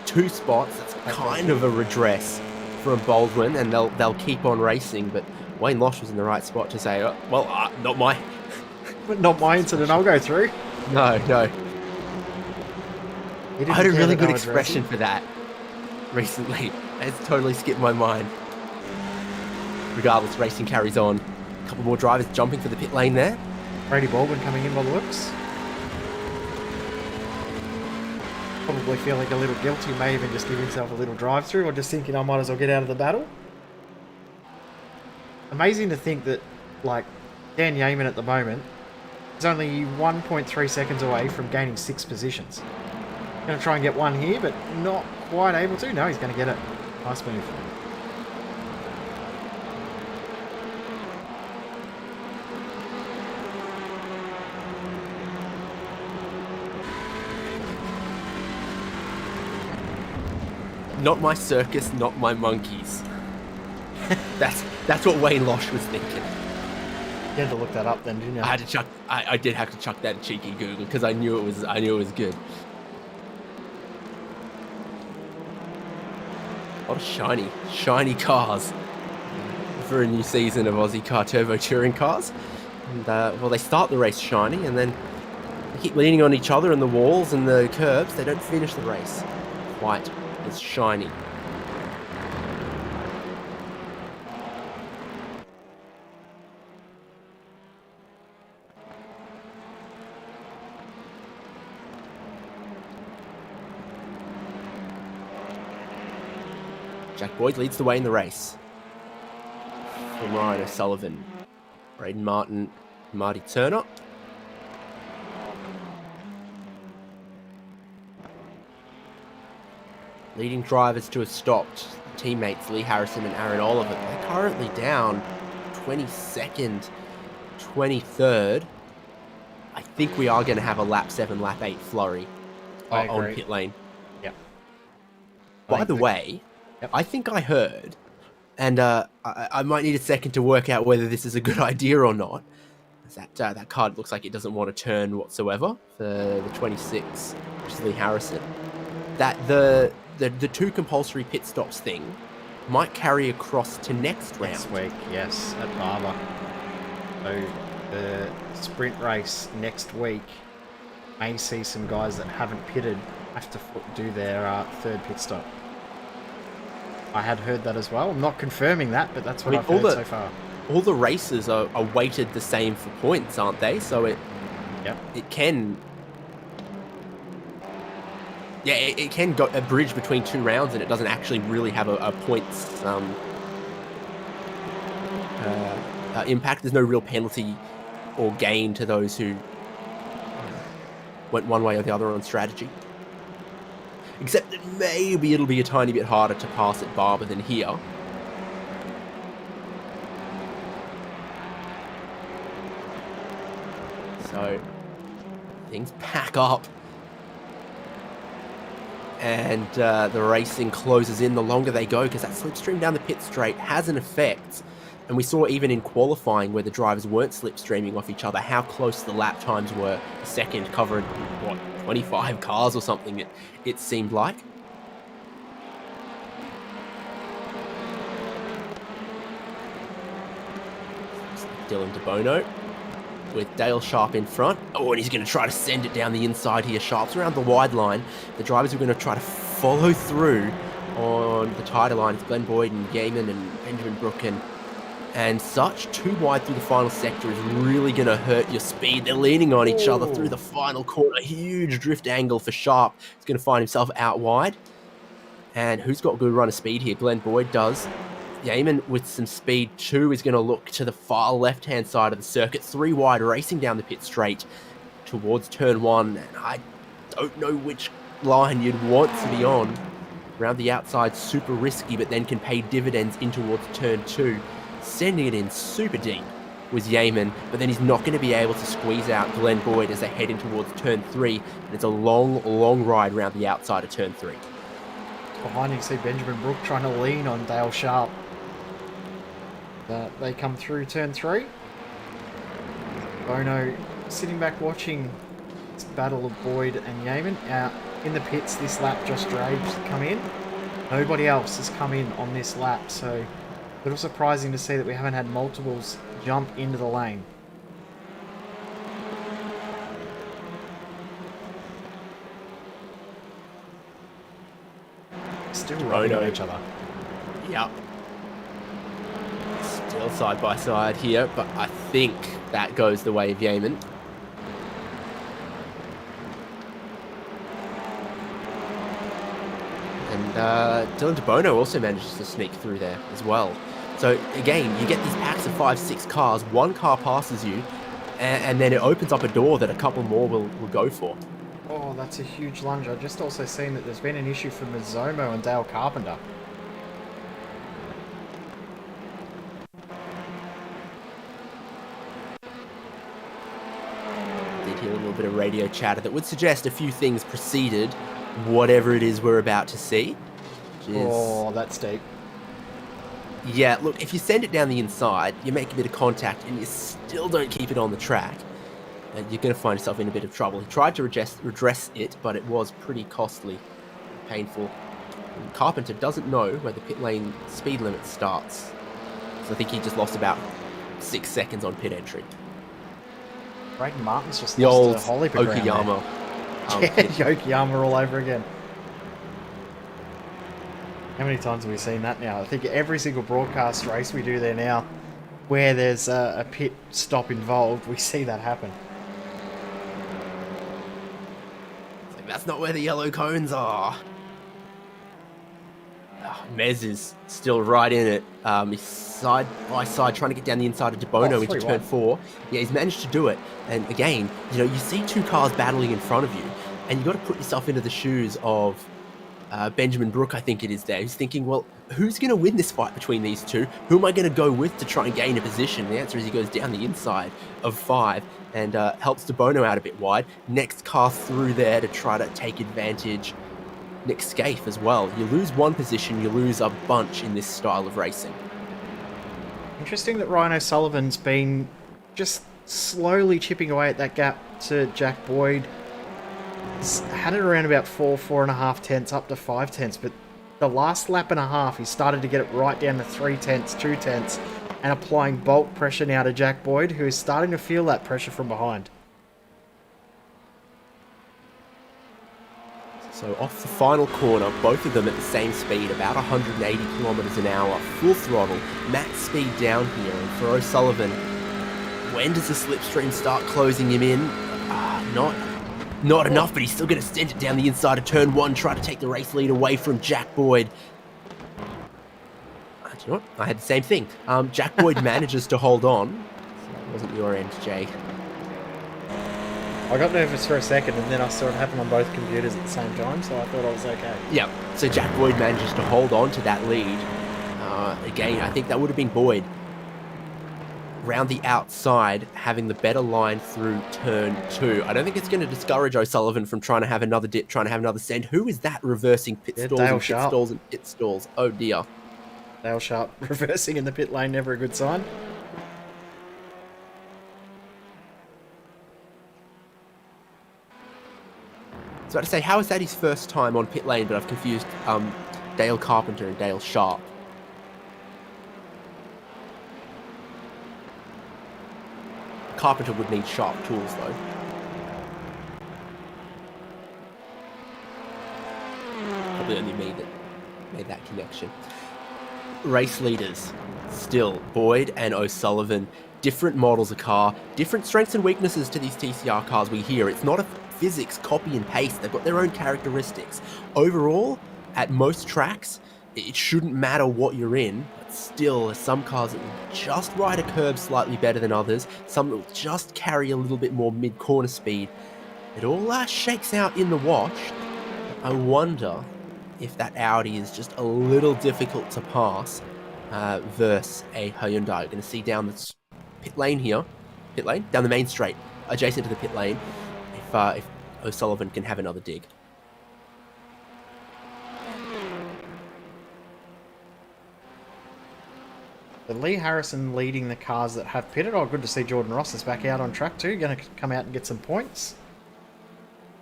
2 spots. That's kind of a redress from Baldwin, and they'll keep on racing. But Wayne Losh was in the right spot to say, not my... Not my incident, I'll go through. No. He I had a didn't care really that good they were expression dressing. for that recently. It's totally skipped my mind. Regardless, racing carries on. A couple more drivers jumping for the pit lane there. Brady Baldwin coming in by the looks. Probably feeling a little guilty, may even just give himself a little drive through, or just thinking I might as well get out of the battle. Amazing to think that, like, Dan Yeaman at the moment is only 1.3 seconds away from gaining 6 positions. Going to try and get one here, but not quite able to. No, he's going to get it. Nice move. Not my circus, not my monkeys. That's what Wayne Losh was thinking. You had to look that up then, didn't you? I did have to chuck that cheeky Google because I knew it was good. A lot of shiny cars for a new season of Ozicar Turbo Touring cars. And, well, they start the race shiny, and then they keep leaning on each other and the walls and the curbs. They don't finish the race quite as shiny. Jack Boyd leads the way in the race. From Ryan O'Sullivan, Braden Martin, Marty Turner. Leading drivers to a stopped teammates Lee Harrison and Aaron Oliver. They're currently down 22nd, 23rd. I think we are going to have a lap 7, lap 8 flurry on pit lane. Yep. By the way, Yep. I think I heard, and I might need a second to work out whether this is a good idea or not. That card looks like it doesn't want to turn whatsoever for the 26, which is Lee Harrison. That the 2 compulsory pit stops thing might carry across to next round. Next week, yes, at Barber. So the sprint race next week may see some guys that haven't pitted have to do their 3rd pit stop. I had heard that as well. I'm not confirming that, but that's what I've heard so far. All the races are weighted the same for points, aren't they? So it can... Yeah, it can go a bridge between 2 rounds, and it doesn't actually really have a points impact. There's no real penalty or gain to those who went one way or the other on strategy. Except that maybe it'll be a tiny bit harder to pass at Barber than here. So things pack up. And the racing closes in the longer they go, because that slipstream down the pit straight has an effect. And we saw even in qualifying where the drivers weren't slipstreaming off each other, how close the lap times were. The second covered, what, 25 cars or something, it seemed like. Dylan DeBono with Dale Sharp in front. Oh, and he's going to try to send it down the inside here. Sharp's around the wide line. The drivers are going to try to follow through on the tighter line. It's Glenn Boyd and Gaiman and Benjamin Brook and such. Too wide through the final sector is really going to hurt your speed. They're leaning on each other through the final corner. Huge drift angle for Sharp. He's going to find himself out wide. And who's got a good run of speed here? Glenn Boyd does. Yeaman with some speed too is going to look to the far left-hand side of the circuit. 3 wide racing down the pit straight towards turn 1. And I don't know which line you'd want to be on. Around the outside, super risky, but then can pay dividends in towards turn 2. Sending it in super deep was Yeaman, but then he's not going to be able to squeeze out Glenn Boyd as they head in towards turn 3. And it's a long, long ride around the outside of turn 3. Behind you see Benjamin Brook trying to lean on Dale Sharp. They come through turn 3. Bono sitting back watching this battle of Boyd and Yeaman. Out in the pits this lap, Josh Draves come in. Nobody else has come in on this lap, so a little surprising to see that we haven't had multiples jump into the lane. Still rocking on each other. Yep. Still side by side here, but I think that goes the way of Yeaman. And Dylan DeBono also manages to sneak through there as well. So again, you get these packs of 5-6 cars, one car passes you, and then it opens up a door that a couple more will go for. Oh, that's a huge lunge. I've just also seen that there's been an issue for Mizomo and Dale Carpenter. Did hear a little bit of radio chatter that would suggest a few things preceded whatever it is we're about to see. Which is... Oh, that's deep. Yeah, look, if you send it down the inside, you make a bit of contact and you still don't keep it on the track, you're going to find yourself in a bit of trouble. He tried to redress it, but it was pretty costly, painful. And Carpenter doesn't know where the pit lane speed limit starts, so I think he just lost about 6 seconds on pit entry. Braden Martin's just The lost old a Holly Okayama. Okayama all over again. How many times have we seen that now? I think every single broadcast race we do there now, where there's a pit stop involved, we see that happen. It's like, that's not where the yellow cones are. Mez is still right in it. He's side by side trying to get down the inside of DeBono into turn 4. Yeah, he's managed to do it. And again, you see two cars battling in front of you, and you've got to put yourself into the shoes of Benjamin Brook, I think it is there. He's thinking, well, who's going to win this fight between these two? Who am I going to go with to try and gain a position? The answer is he goes down the inside of 5 and helps DeBono out a bit wide. Next car through there to try to take advantage. Nick Scaife as well. You lose one position, you lose a bunch in this style of racing. Interesting that Ryan O'Sullivan's been just slowly chipping away at that gap to Jack Boyd. He's had it around about 4.5 tenths, up to 5 tenths, but the last lap and a half, he started to get it right down to 3 tenths, 2 tenths, and applying bulk pressure now to Jack Boyd, who is starting to feel that pressure from behind. So off the final corner, both of them at the same speed, about 180 kilometers an hour, full throttle, max speed down here. And for O'Sullivan, when does the slipstream start closing him in? Not enough, but he's still going to send it down the inside of turn 1, try to take the race lead away from Jack Boyd. Do you know what? I had the same thing. Jack Boyd manages to hold on. So that wasn't your end, Jay. I got nervous for a second, and then I saw it happen on both computers at the same time, so I thought I was okay. Yeah, so Jack Boyd manages to hold on to that lead. Again, I think that would have been Boyd. Round the outside, having the better line through turn 2. I don't think it's going to discourage O'Sullivan from trying to have another dip, trying to have another send. Who is that reversing pit stalls and pit stalls and pit stalls? Oh dear. Dale Sharp reversing in the pit lane, never a good sign. I was about to say, how is that his first time on pit lane, but I've confused Dale Carpenter and Dale Sharp. Carpenter would need sharp tools, though. Probably only me that made that connection. Race leaders, still Boyd and O'Sullivan. Different models of car, different strengths and weaknesses to these TCR cars we hear. It's not a physics copy and paste. They've got their own characteristics. Overall, at most tracks, it shouldn't matter what you're in, but still, there's some cars that will just ride a curb slightly better than others, some that will just carry a little bit more mid-corner speed. It all shakes out in the wash. I wonder if that Audi is just a little difficult to pass versus a Hyundai. We're going to see down the pit lane here, down the main straight, adjacent to the pit lane, if O'Sullivan can have another dig. But Lee Harrison leading the cars that have pitted. Oh, good to see Jordan Ross is back out on track too. Going to come out and get some points.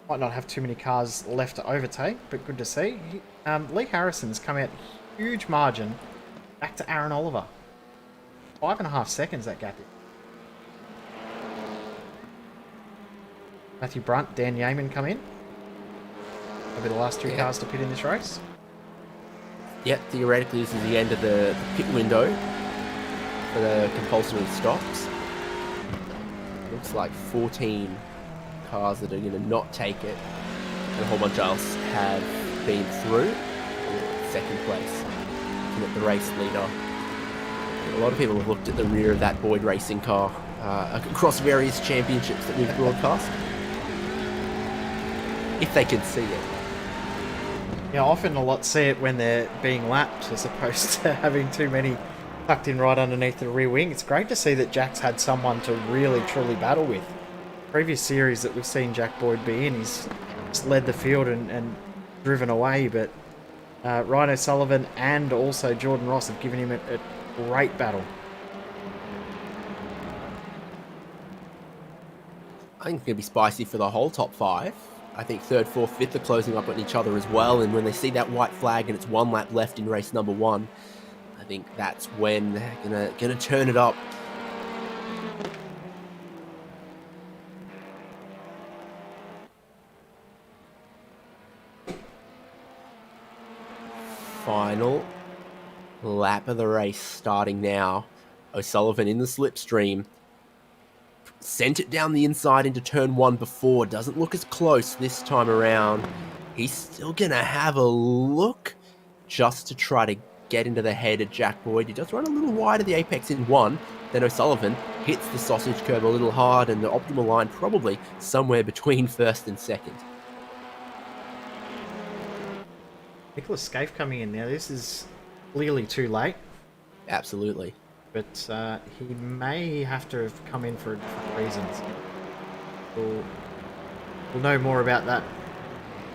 Might not have too many cars left to overtake, but good to see. Lee Harrison's come out huge margin back to Aaron Oliver. 5.5 seconds that gap is. Matthew Brunt, Dan Yeaman come in. Maybe the last two cars to pit in this race. Yep, theoretically this is the end of the pit window for the compulsory stops. Looks like 14 cars that are going to not take it, and a whole bunch else have been through. Second place. Looking at the race leader. A lot of people have looked at the rear of that Boyd racing car across various championships that we've broadcast. If they could see it. Yeah, often a lot see it when they're being lapped as opposed to having too many tucked in right underneath the rear wing. It's great to see that Jack's had someone to really truly battle with. Previous series that we've seen Jack Boyd be in, he's just led the field and driven away, but Ryan O'Sullivan and also Jordan Ross have given him a great battle. I think it's going to be spicy for the whole top 5. I think 3rd, 4th, 5th are closing up on each other as well, and when they see that white flag and it's 1 lap left in race number 1, I think that's when they're gonna turn it up. Final lap of the race starting now. O'Sullivan in the slipstream. Sent it down the inside into turn 1 before. Doesn't look as close this time around. He's still gonna have a look just to try to get into the head of Jack Boyd. He does run a little wide of the apex in 1. Then O'Sullivan hits the sausage curve a little hard, and the optimal line probably somewhere between 1st and 2nd. Nicholas Scaife coming in now. This is clearly too late. Absolutely. But he may have to have come in for different reasons. We'll know more about that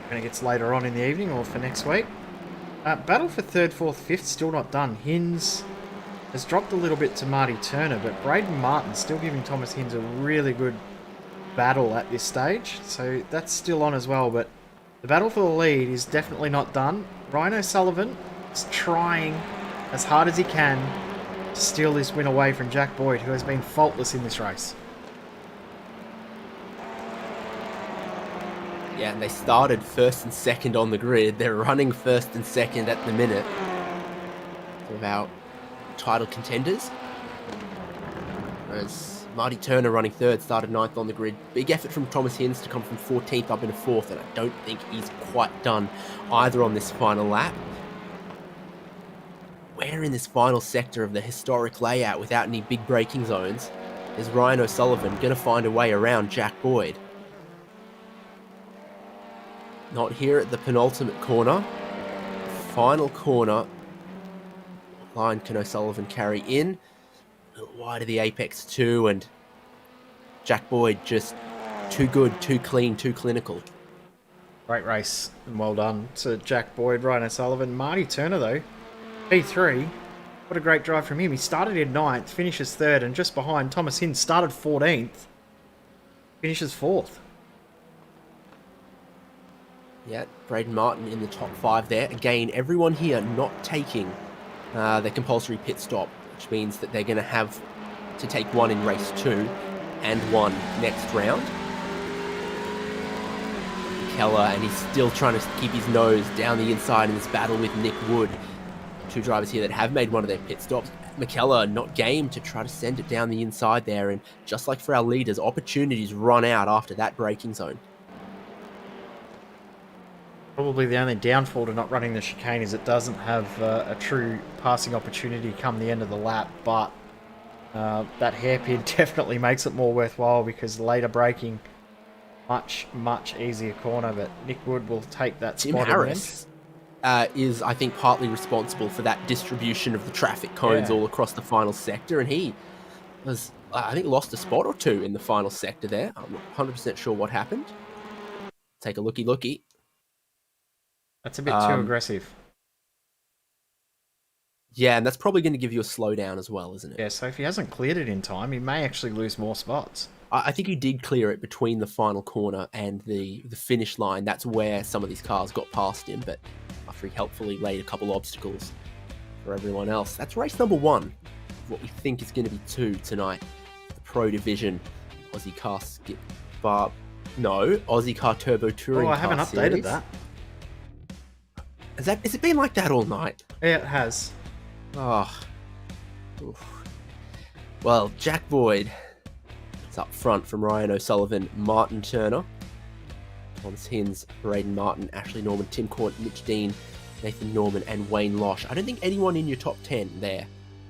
when it gets later on in the evening or for next week. Battle for 3rd, 4th, 5th still not done. Hinz has dropped a little bit to Marty Turner, but Braden Martin still giving Thomas Hinz a really good battle at this stage. So that's still on as well, but the battle for the lead is definitely not done. Ryan O'Sullivan is trying as hard as he can to steal this win away from Jack Boyd, who has been faultless in this race. Yeah, and they started 1st and 2nd on the grid. They're running 1st and 2nd at the minute. Without title contenders. Whereas Marty Turner running 3rd, started 9th on the grid. Big effort from Thomas Hinz to come from 14th up into 4th, and I don't think he's quite done either on this final lap. Where in this final sector of the historic layout without any big braking zones is Ryan O'Sullivan going to find a way around Jack Boyd? Not here at the penultimate corner. Final corner. Line can O'Sullivan carry in. A little wide of the apex too, and Jack Boyd just too good, too clean, too clinical. Great race and well done to Jack Boyd, Ryan O'Sullivan. Marty Turner though, P3. What a great drive from him. He started in 9th, finishes 3rd, and just behind Thomas Hinz started 14th, finishes 4th. Yeah, Braden Martin in the top 5 there. Again, everyone here not taking their compulsory pit stop, which means that they're going to have to take 1 in race 2 and 1 next round. Keller, and he's still trying to keep his nose down the inside in this battle with Nick Wood. 2 drivers here that have made one of their pit stops. McKellar not game to try to send it down the inside there, and just like for our leaders, opportunities run out after that braking zone. Probably the only downfall to not running the chicane is it doesn't have a true passing opportunity come the end of the lap, but that hairpin definitely makes it more worthwhile because later braking, much easier corner, but Nick Wood will take that Tim spot. Harris is, I think, partly responsible for that distribution of the traffic cones all across the final sector, and he was, I think, lost a spot or 2 in the final sector there. I'm not 100% sure what happened. Take a looky. That's a bit too aggressive. Yeah, and that's probably going to give you a slowdown as well, isn't it? Yeah, so if he hasn't cleared it in time, he may actually lose more spots. I think he did clear it between the final corner and the finish line. That's where some of these cars got past him, but after he helpfully laid a couple obstacles for everyone else. That's race number 1, what we think is going to be 2 tonight. The Pro Division Ozicar Skip Bar... No, Ozicar Turbo Touring Oh, I Car haven't updated Series. that. Has it been like that all night? Yeah, it has. Oh. Oof. Well, Jack Boyd is up front from Ryan O'Sullivan, Martin Turner, Thomas Hinz, Braden Martin, Ashley Norman, Tim Court, Mitch Dean, Nathan Norman, and Wayne Losh. I don't think anyone in your top 10 there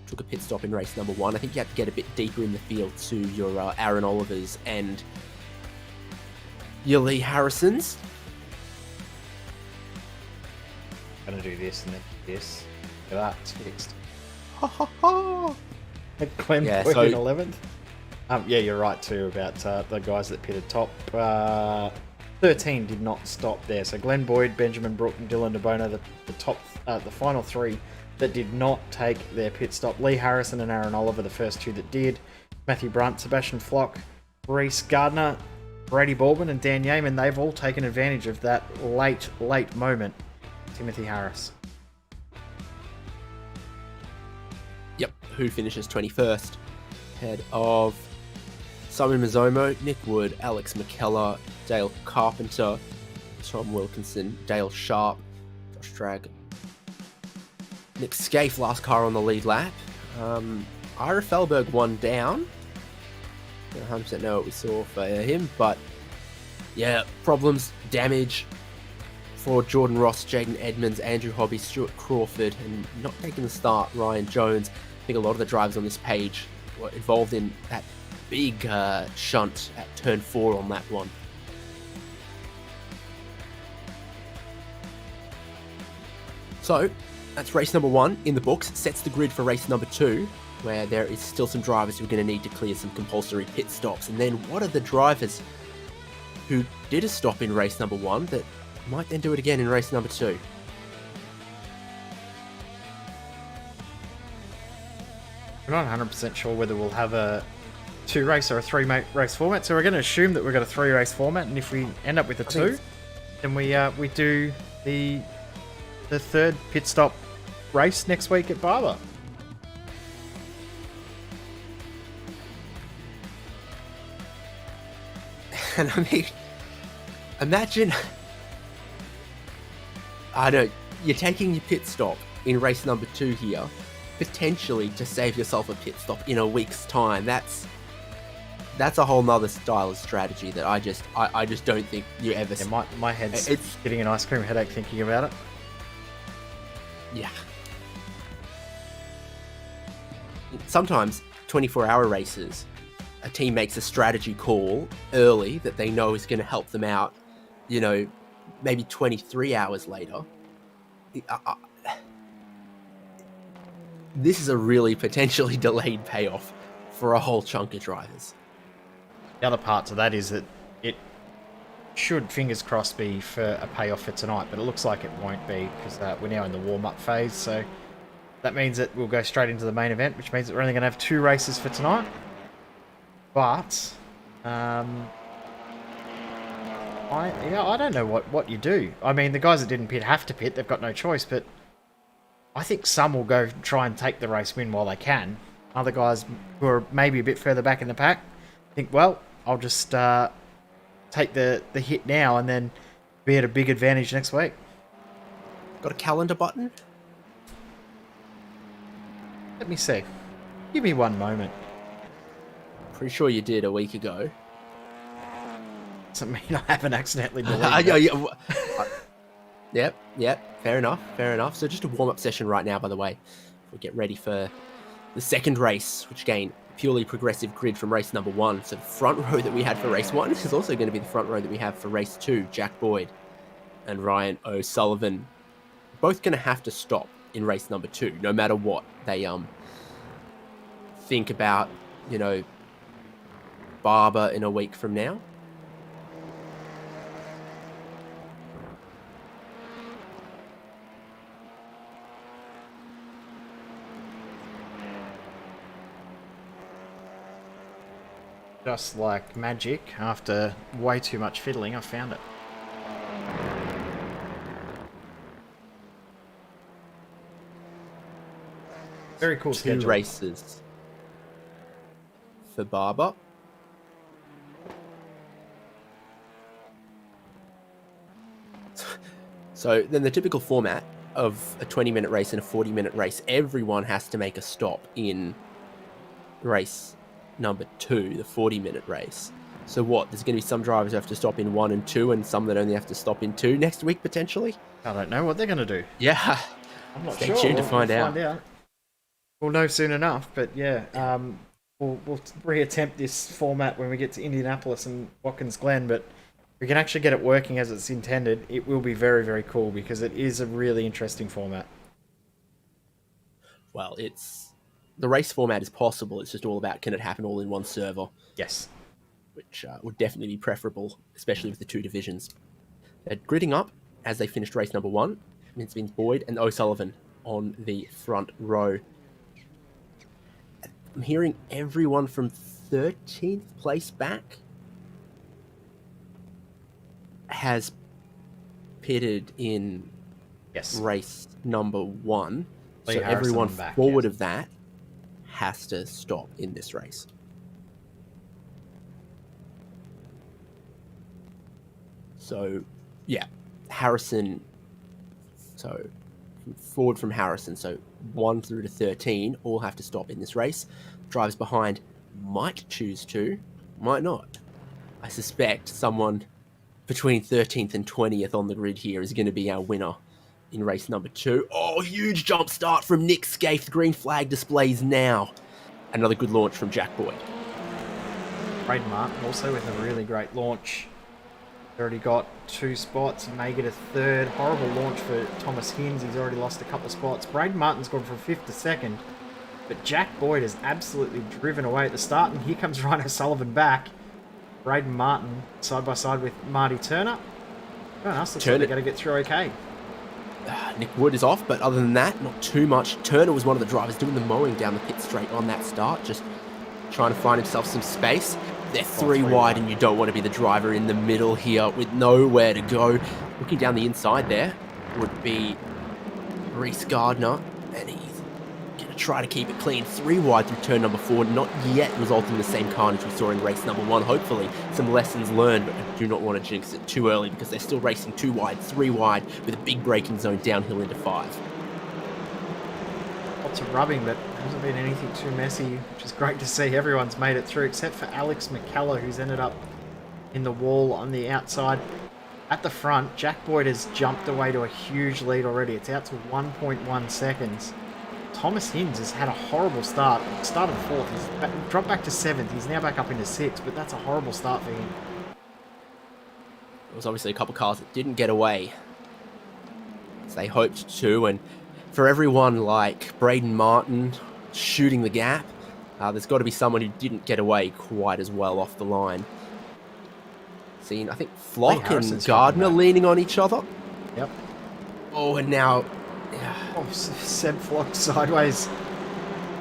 took a pit stop in race number 1. I think you have to get a bit deeper in the field to your Aaron Olivers and your Lee Harrisons. Gonna do this and then this. Look at that, it's fixed. Ha ha ha! Glenn Yeah, Boyd so- in 11th. Yeah, you're right too about the guys that pitted top. 13 did not stop there. So Glenn Boyd, Benjamin Brook, and Dylan DeBono, the final 3 that did not take their pit stop. Lee Harrison and Aaron Oliver, the first 2 that did. Matthew Brunt, Sebastian Flock, Reese Gardner, Brady Baldwin, and Dan Yeaman, they've all taken advantage of that late moment. Timothy Harris. Yep, who finishes 21st? Head of Simon Mazzomo, Nick Wood, Alex McKellar, Dale Carpenter, Tom Wilkinson, Dale Sharp, Josh Drag, Nick Scaife, last car on the lead lap. Ira Felberg one down. I don't 100% know what we saw for him, but yeah, problems, damage for Jordan Ross, Jaden Edmonds, Andrew Hobby, Stuart Crawford, and not taking the start, Ryan Jones. I think a lot of the drivers on this page were involved in that big shunt at turn 4 on that one. So, that's race number 1 in the books. Sets the grid for race number 2, where there is still some drivers who are going to need to clear some compulsory pit stops. And then what are the drivers who did a stop in race number 1 that might then do it again in race number 2? We're not 100% sure whether we'll have a 2-race or a 3-race format, so we're going to assume that we've got a 3-race format, and if we end up with a 2, then we do the 3rd pit stop race next week at Barber. And I mean, imagine, I don't, you're taking your pit stop in race number 2 here, potentially to save yourself a pit stop in a week's time. That's a whole nother style of strategy that I just don't think you ever. Yeah, my head's getting an ice cream headache thinking about it. Yeah. Sometimes 24-hour races, a team makes a strategy call early that they know is going to help them out, you know, maybe 23 hours later. This is a really potentially delayed payoff for a whole chunk of drivers. The other part to that is that it should, fingers crossed, be for a payoff for tonight, but it looks like it won't be because we're now in the warm-up phase, so that means that we'll go straight into the main event, which means that we're only going to have 2 races for tonight. But I don't know what you do. I mean, the guys that didn't pit have to pit; they've got no choice. But I think some will go try and take the race win while they can. Other guys who are maybe a bit further back in the pack think, well, I'll just take the hit now and then be at a big advantage next week. Got a calendar button? Let me see. Give me one moment. Pretty sure you did a week ago. Doesn't mean I haven't accidentally deleted it. Yep. Fair enough. So just a warm-up session right now, by the way. We'll get ready for the second race, which again, purely progressive grid from race number 1. So the front row that we had for race 1 is also going to be the front row that we have for race 2. Jack Boyd and Ryan O'Sullivan both going to have to stop in race number 2, no matter what they think about, you know, Barber in a week from now. Just like magic, after way too much fiddling, I found it. Very cool 2 schedule. races for Barber. So then the typical format, of a 20-minute race and a 40-minute race, everyone has to make a stop in race number 2, the 40-minute race. So what? There's going to be some drivers who have to stop in 1 and 2, and some that only have to stop in 2 next week, potentially? I don't know what they're going to do. Yeah. I'm not Stay sure. tuned to We'll find out. We'll know soon enough, but yeah, we'll reattempt this format when we get to Indianapolis and Watkins Glen, but if we can actually get it working as it's intended, it will be very, very cool because it is a really interesting format. Well, the race format is possible. It's just all about, can it happen all in one server? Yes. Which would definitely be preferable, especially with the 2 divisions. They're gridding up as they finished race number 1. It's been Boyd and O'Sullivan on the front row. I'm hearing everyone from 13th place back has pitted in race number 1. Lee So Harrison everyone back, forward of that has to stop in this race. So, yeah, Harrison, so forward from Harrison, so 1 through to 13 all have to stop in this race. Drivers behind might choose to, might not. I suspect someone between 13th and 20th on the grid here is going to be our winner in race number 2. Oh, huge jump start from Nick Scaife. The green flag displays now. Another good launch from Jack Boyd. Braden Martin also with a really great launch. Already got 2 spots. He may get a 3rd. Horrible launch for Thomas Hinds. He's already lost a couple of spots. Braden Martin's gone from 5th to 2nd. But Jack Boyd has absolutely driven away at the start. And here comes Ryan O'Sullivan back. Braden Martin side by side with Marty Turner. Everyone else looks like they're going to get through okay. Nick Wood is off, but other than that, not too much. Turner was one of the drivers doing the mowing down the pit straight on that start, just trying to find himself some space. They're 3 wide, and you don't want to be the driver in the middle here with nowhere to go. Looking down the inside there would be Reese Gardner, and he's going to try to keep it clean. 3 wide through turn number 4, not yet resulting in the same carnage we saw in race number 1. Hopefully, some lessons learned, but I do not want to jinx it too early because they're still racing 2 wide, 3 wide with a big braking zone downhill into 5. Lots of rubbing, but hasn't been anything too messy, which is great to see. Everyone's made it through, except for Alex McCullough, who's ended up in the wall on the outside. At the front, Jack Boyd has jumped away to a huge lead already. It's out to 1.1 seconds. Thomas Hinds has had a horrible start. Started 4th, he's dropped back to 7th. He's now back up into 6th, but that's a horrible start for him. There was obviously a couple cars that didn't get away as they hoped to, and for everyone like Braden Martin shooting the gap, there's got to be someone who didn't get away quite as well off the line. Seen, I think, Flock and Gardner leaning on each other. Yep. Oh, and now... Oh, Seb Flock sideways.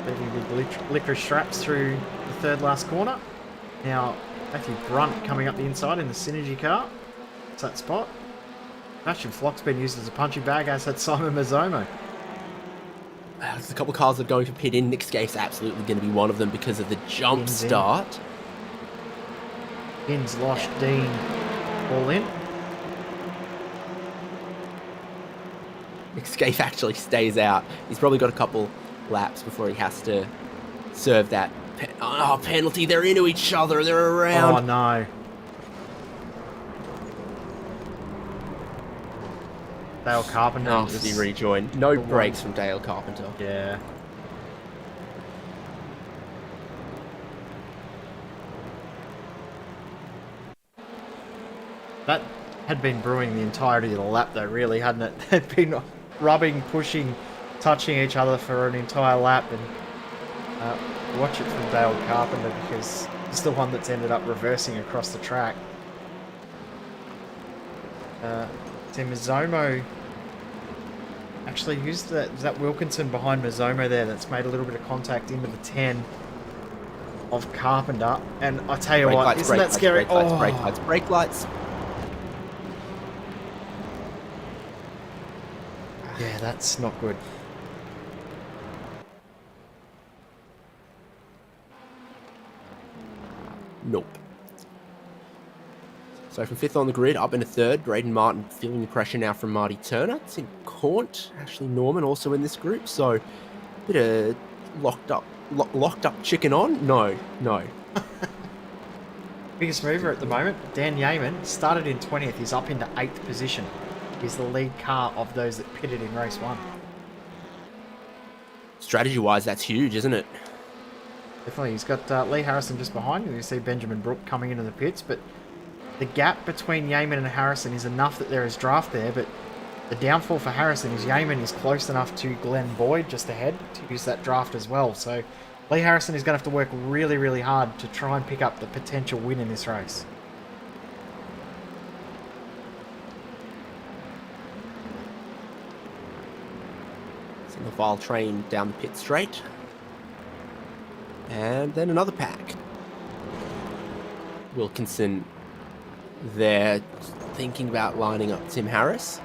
Leaving big licorice straps through the 3rd last corner. Now, Matthew Brunt coming up the inside in the Synergy car. It's that spot. Sebastian Flock's been used as a punching bag, as had Simon Mazzomo. There's a couple of cars that are going to pit in. Nick Scaife's absolutely going to be one of them because of the jump start. Hinds, Losh, Dean, all in. Nick Scaife actually stays out. He's probably got a couple laps before he has to serve that penalty. They're into each other. They're around. Oh, no. Dale Carpenter. Oh, he rejoined. No brakes from Dale Carpenter. Yeah. That had been brewing the entirety of the lap, though, really, hadn't it? They'd been rubbing, pushing, touching each other for an entire lap, and watch it from Dale Carpenter because he's the one that's ended up reversing across the track. Tim Mazzomo. Actually, who's that? Is that Wilkinson behind Mazzomo there that's made a little bit of contact into the 10 of Carpenter? And I tell you what, isn't that scary? Brake lights. Yeah, that's not good. Nope. So from 5th on the grid, up into 3rd, Braden Martin feeling the pressure now from Marty Turner. It's in Haunt, Ashley Norman also in this group, so bit of locked up chicken on. No. Biggest mover at the moment, Dan Yeaman, started in 20th. He's up into 8th position. He's the lead car of those that pitted in race 1. Strategy-wise, that's huge, isn't it? Definitely. He's got Lee Harrison just behind him. You see Benjamin Brook coming into the pits, but the gap between Yeaman and Harrison is enough that there is draft there, but the downfall for Harrison is Yeaman is close enough to Glenn Boyd just ahead to use that draft as well. So Lee Harrison is going to have to work really, really hard to try and pick up the potential win in this race. Single file train down the pit straight. And then another pack. Wilkinson there thinking about lining up Tim Harris.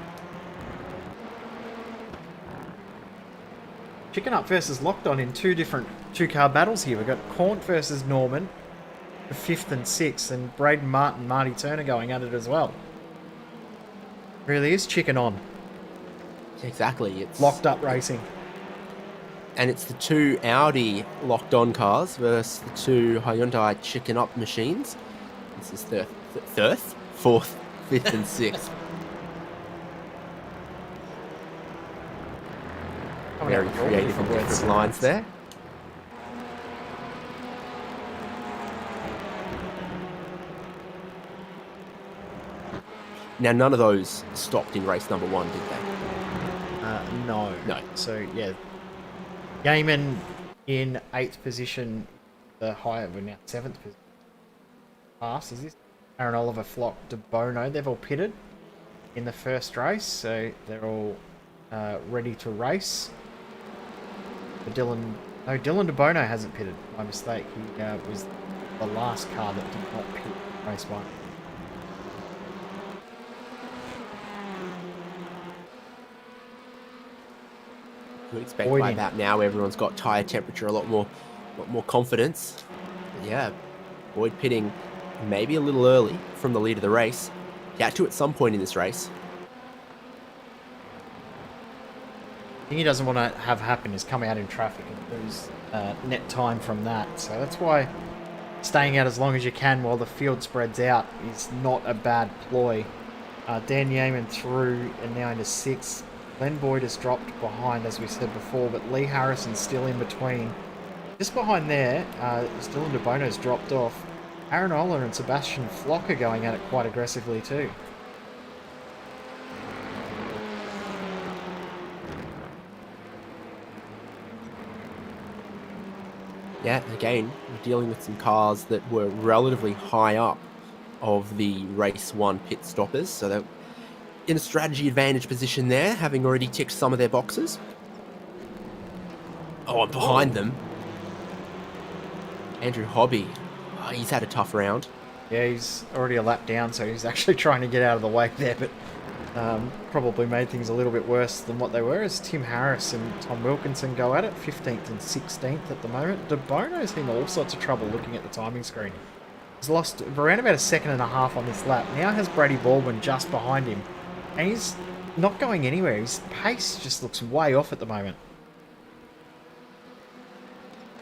Chicken Up versus Locked On in two different two-car battles here. We've got Cornt versus Norman for 5th and 6th, and Braden Martin, Marty Turner going at it as well. Really is chicken on. Exactly. It's Locked Up racing. And it's the two Audi locked on cars versus the two Hyundai chicken up machines. This is the 4th, 5th and 6th. Very creative and different lines there. Now, none of those stopped in race number 1, did they? No. So, yeah. Yeaman in 8th position. The higher, we're now 7th position. Pass, is this? Aaron Oliver, Flock, De Bono. They've all pitted in the first race, so they're all ready to race. But Dylan De Bono hasn't pitted. My mistake. He was the last car that did not pit in race 1. You would expect by about now everyone's got tyre temperature, a lot more confidence. But yeah, Boyd pitting maybe a little early from the lead of the race. He had to at some point in this race. The thing he doesn't want to have happen is come out in traffic and lose net time from that. So that's why staying out as long as you can while the field spreads out is not a bad ploy. Dan Yeaman through and now into 6th. Glenn Boyd has dropped behind, as we said before, but Lee Harrison's still in between. Just behind there, Dylan De Bono's dropped off. Aaron Oller and Sebastian Flock are going at it quite aggressively too. Yeah, again, we're dealing with some cars that were relatively high up of the race 1 pit stoppers, so they're in a strategy advantage position there, having already ticked some of their boxes. Oh, and behind them, Andrew Hobby. Oh, he's had a tough round. Yeah, he's already a lap down, so he's actually trying to get out of the way there, but probably made things a little bit worse than what they were, as Tim Harris and Tom Wilkinson go at it, 15th and 16th at the moment. De Bono's in all sorts of trouble looking at the timing screen. He's lost around about a second and a half on this lap. Now has Brady Baldwin just behind him, and he's not going anywhere. His pace just looks way off at the moment.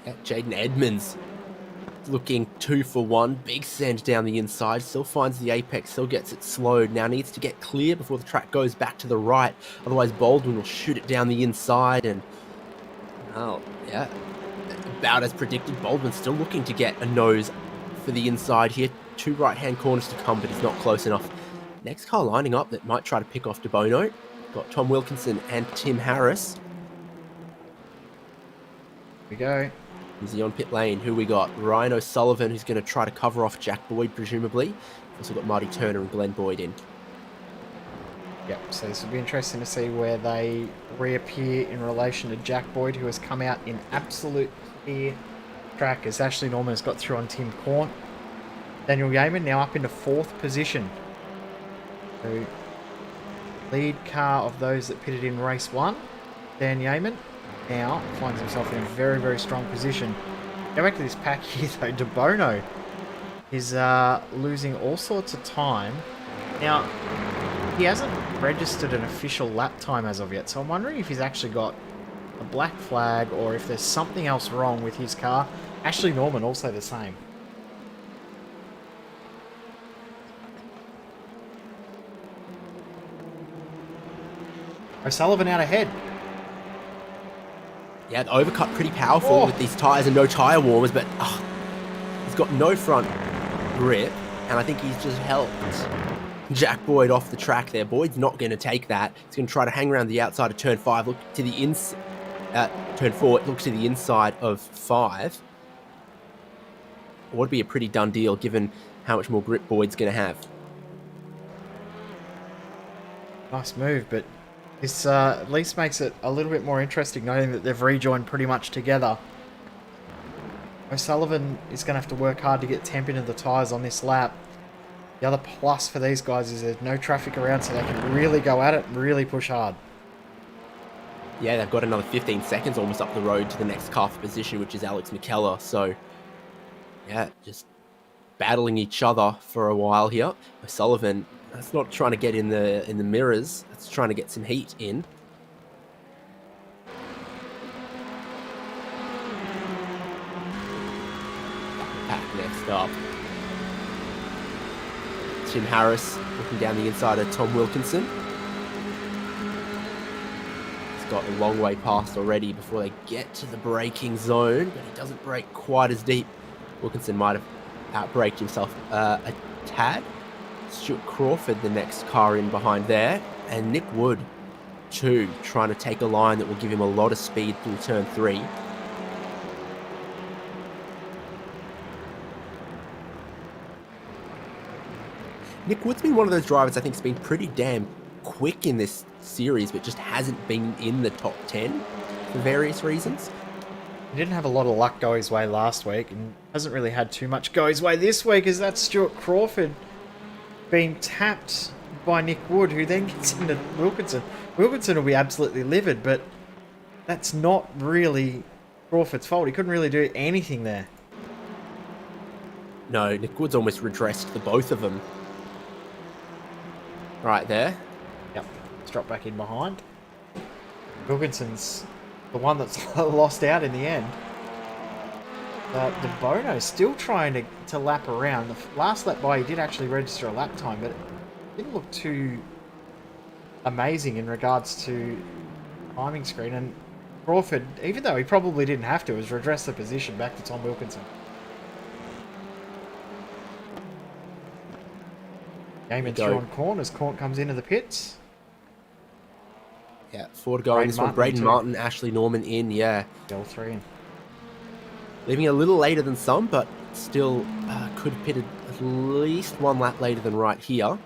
Yeah, Jaden Edmonds looking 2 for 1. Big send down the inside. Still finds the apex. Still gets it slowed. Now needs to get clear before the track goes back to the right. Otherwise Baldwin will shoot it down the inside. And, oh, yeah. About as predicted. Baldwin still looking to get a nose for the inside here. 2 right-hand corners to come, but he's not close enough. Next car lining up that might try to pick off De Bono. Got Tom Wilkinson and Tim Harris. Here we go. Is he on pit lane? Who we got? Ryan O'Sullivan, who's going to try to cover off Jack Boyd, presumably. Also got Marty Turner and Glenn Boyd in. Yep, so this will be interesting to see where they reappear in relation to Jack Boyd, who has come out in absolute clear track, as Ashley Norman has got through on Tim Cornt. Daniel Yeaman now up into 4th position. So, lead car of those that pitted in race 1, Dan Yeaman, now finds himself in a very, very strong position. Go back to this pack here though. De Bono is losing all sorts of time. Now, he hasn't registered an official lap time as of yet, so I'm wondering if he's actually got a black flag or if there's something else wrong with his car. Ashley Norman also the same. O'Sullivan out ahead. Yeah, the overcut pretty powerful with these tyres and no tyre warmers, but he's got no front grip, and I think he's just helped Jack Boyd off the track there. Boyd's not going to take that. He's going to try to hang around the outside of turn 5, look to the turn 4, look to the inside of 5. Would be a pretty done deal given how much more grip Boyd's going to have. Nice move, but this at least makes it a little bit more interesting knowing that they've rejoined pretty much together. O'Sullivan is going to have to work hard to get temp into the tyres on this lap. The other plus for these guys is there's no traffic around, so they can really go at it and really push hard. Yeah, they've got another 15 seconds almost up the road to the next car for position, which is Alex McKellar. So, yeah, just battling each other for a while here. O'Sullivan, that's not trying to get in the mirrors. It's trying to get some heat in. Back next up. Tim Harris looking down the inside of Tom Wilkinson. He's got a long way past already before they get to the braking zone, but he doesn't brake quite as deep. Wilkinson might have outbraked himself a tad. Stuart Crawford, the next car in behind there, and Nick Wood, too, trying to take a line that will give him a lot of speed through turn 3. Nick Wood's been one of those drivers I think has been pretty damn quick in this series, but just hasn't been in the top 10 for various reasons. He didn't have a lot of luck go his way last week, and hasn't really had too much go his way this week, as that's Stuart Crawford being tapped by Nick Wood, who then gets into Wilkinson. Wilkinson will be absolutely livid, but that's not really Crawford's fault. He couldn't really do anything there. No, Nick Wood's almost redressed the both of them. Right there. Yep, let's drop back in behind. Wilkinson's the one that's lost out in the end. De Bono's still trying to lap around. The last lap by, he did actually register a lap time, but it didn't look too amazing in regards to timing screen. And Crawford, even though he probably didn't have to, has redressed the position back to Tom Wilkinson. Game through on Corn as Corn comes into the pits. Yeah, 4 to go in this one. Braden Martin, Ashley Norman in, yeah. All 3 in. Leaving a little later than some, but still could have pitted at least 1 lap later than right here.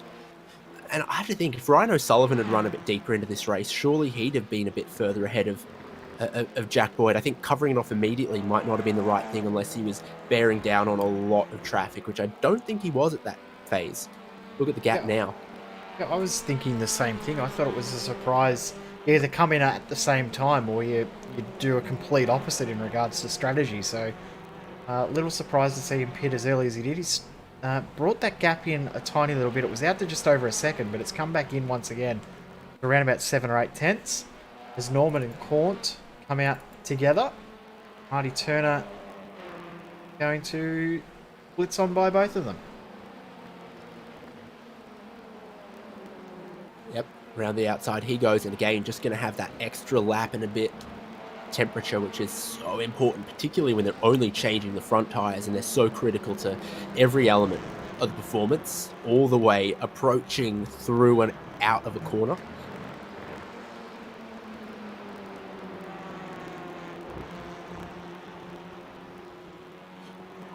And I have to think, if Ryan O'Sullivan had run a bit deeper into this race, surely he'd have been a bit further ahead of Jack Boyd. I think covering it off immediately might not have been the right thing unless he was bearing down on a lot of traffic, which I don't think he was at that phase. Look at the gap now. Yeah, I was thinking the same thing. I thought it was a surprise. You either come in at the same time or you do a complete opposite in regards to strategy. So, a little surprised to see him pit as early as he did. He's brought that gap in a tiny little bit. It was out to just over a second, but it's come back in once again for around about 7 or 8 tenths. As Norman and Cornt come out together. Marty Turner going to blitz on by both of them. Yep, around the outside he goes, and again, just going to have that extra lap and a bit temperature, which is so important, particularly when they're only changing the front tyres, and they're so critical to every element of the performance, all the way approaching through and out of a corner.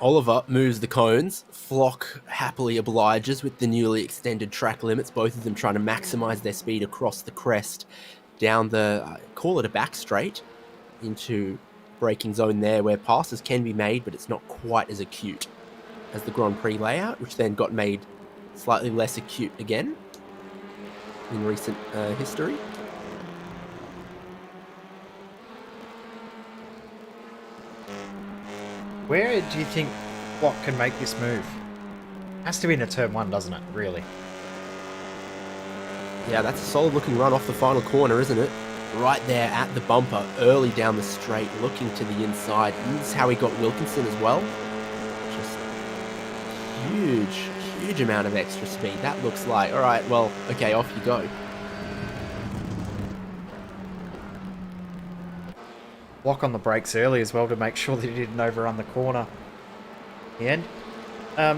Oliver moves the cones. Flock happily obliges with the newly extended track limits, both of them trying to maximise their speed across the crest down the, call it a back straight, into braking zone there where passes can be made, but it's not quite as acute as the Grand Prix layout, which then got made slightly less acute again in recent history. Where do you think Flock can make this move? Has to be in a turn 1, doesn't it, really? Yeah, that's a solid looking run off the final corner, isn't it? Right there at the bumper, early down the straight, looking to the inside. And this is how he got Wilkinson as well. Just huge amount of extra speed. That looks like, all right, well, okay, off you go. Block on the brakes early as well to make sure that he didn't overrun the corner in the end. I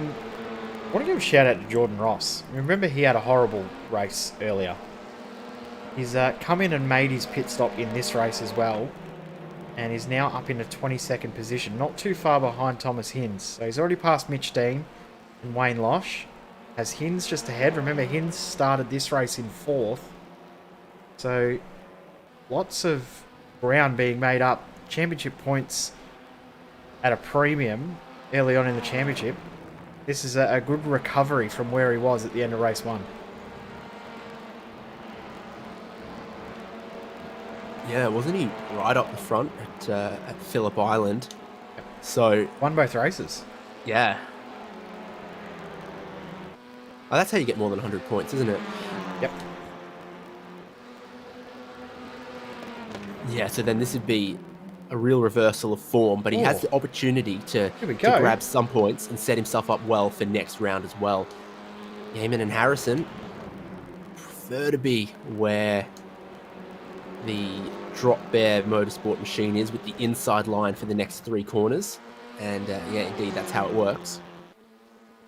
want to give a shout out to Jordan Ross. Remember, he had a horrible race earlier. He's come in and made his pit stop in this race as well, and is now up in a 22nd position, not too far behind Thomas Hinz. So he's already passed Mitch Dean and Wayne Losh. Has Hinz just ahead. Remember, Hinz started this race in 4th. So lots of ground being made up. Championship points at a premium early on in the championship. This is a good recovery from where he was at the end of race 1. Yeah, wasn't he right up the front at Phillip Island? So Won both races. yeah. Oh, that's how you get more than 100 points, isn't it? Yep. Yeah, so then this would be a real reversal of form, but he has the opportunity to grab some points and set himself up well for next round as well. Yeaman and Harrison prefer to be where the Drop Bear Motorsport machine is, with the inside line for the next 3 corners. And yeah, indeed, that's how it works.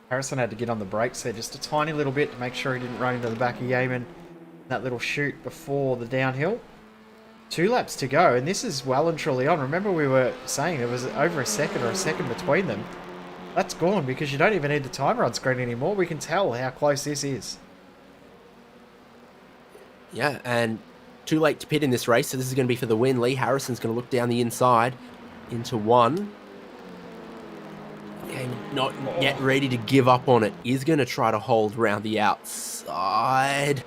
Harrison had to get on the brakes there just a tiny little bit to make sure he didn't run into the back of Yeaman. That little chute before the downhill. 2 laps to go, and this is well and truly on. Remember, we were saying there was over a second or a second between them. That's gone because you don't even need the timer on screen anymore. We can tell how close this is. Yeah, and too late to pit in this race, so this is going to be for the win. Lee Harrison's going to look down the inside into 1. And not yet ready to give up on it. Is going to try to hold around the outside.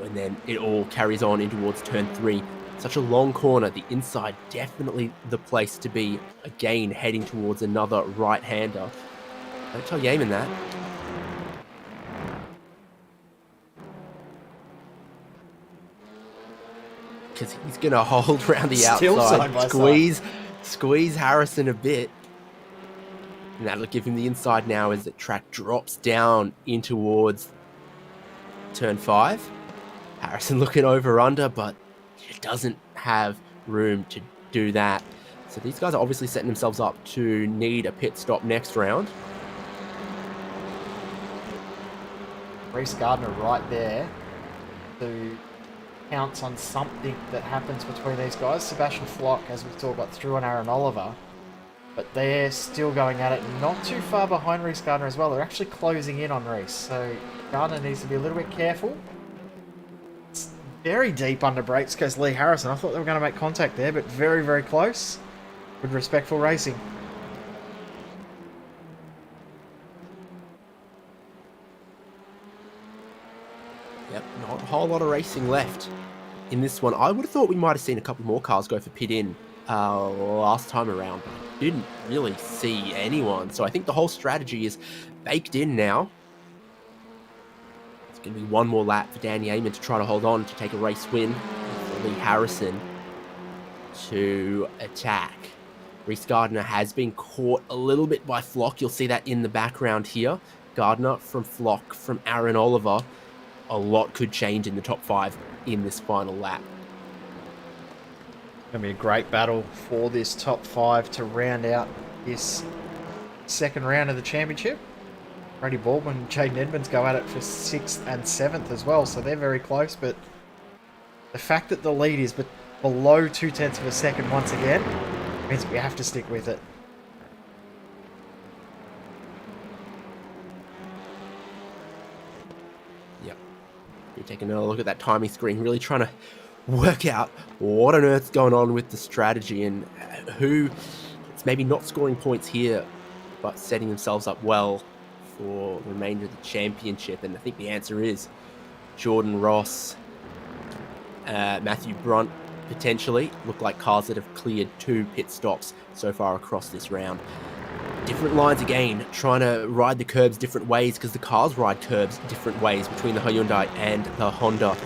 And then it all carries on in towards turn 3. Such a long corner. The inside definitely the place to be. Again, heading towards another right-hander. Don't tell Yeaman that. Because he's going to hold around the Still outside. side by side. Squeeze Harrison a bit. And that'll give him the inside now as the track drops down in towards turn 5. Harrison looking over under, but he doesn't have room to do that. So these guys are obviously setting themselves up to need a pit stop next round. Reece Gardner right there to pounce on something that happens between these guys. Sebastian Flock, as we talked about, through on Aaron Oliver. But they're still going at it, not too far behind Reece Gardner as well. They're actually closing in on Reece. So Gardner needs to be a little bit careful. It's very deep under brakes goes Lee Harrison. I thought they were going to make contact there, but very, very close. Good respectful racing. Yep, not a whole lot of racing left in this one. I would have thought we might have seen a couple more cars go for pit in last time around, but I didn't really see anyone. So I think the whole strategy is baked in now. It's going to be one more lap for Dan Yeaman to try to hold on to take a race win. For Lee Harrison to attack. Reece Gardner has been caught a little bit by Flock. You'll see that in the background here. Gardner from Flock, from Aaron Oliver. A lot could change in the top 5 in this final lap. Going to be a great battle for this top 5 to round out this second round of the championship. Brady Baldwin and Jaden Edmonds go at it for 6th and 7th as well, so they're very close. But the fact that the lead is below 0.2 of a second once again means we have to stick with it. Yep. You're taking another look at that timing screen, really trying to work out what on earth's going on with the strategy and who it's maybe not scoring points here, but setting themselves up well for the remainder of the championship. And I think the answer is Jordan Ross, Matthew Brunt, potentially look like cars that have cleared 2 pit stops so far across this round. Different lines again, trying to ride the curbs different ways because the cars ride curbs different ways between the Hyundai and the Honda.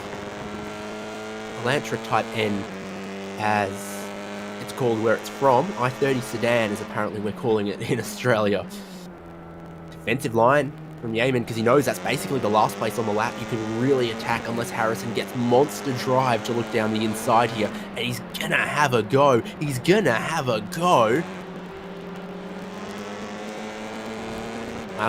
Elantra Type N, as it's called where it's from. I-30 sedan is apparently we're calling it in Australia. Defensive line from Yeaman because he knows that's basically the last place on the lap you can really attack unless Harrison gets monster drive to look down the inside here. And he's gonna have a go. He's gonna have a go.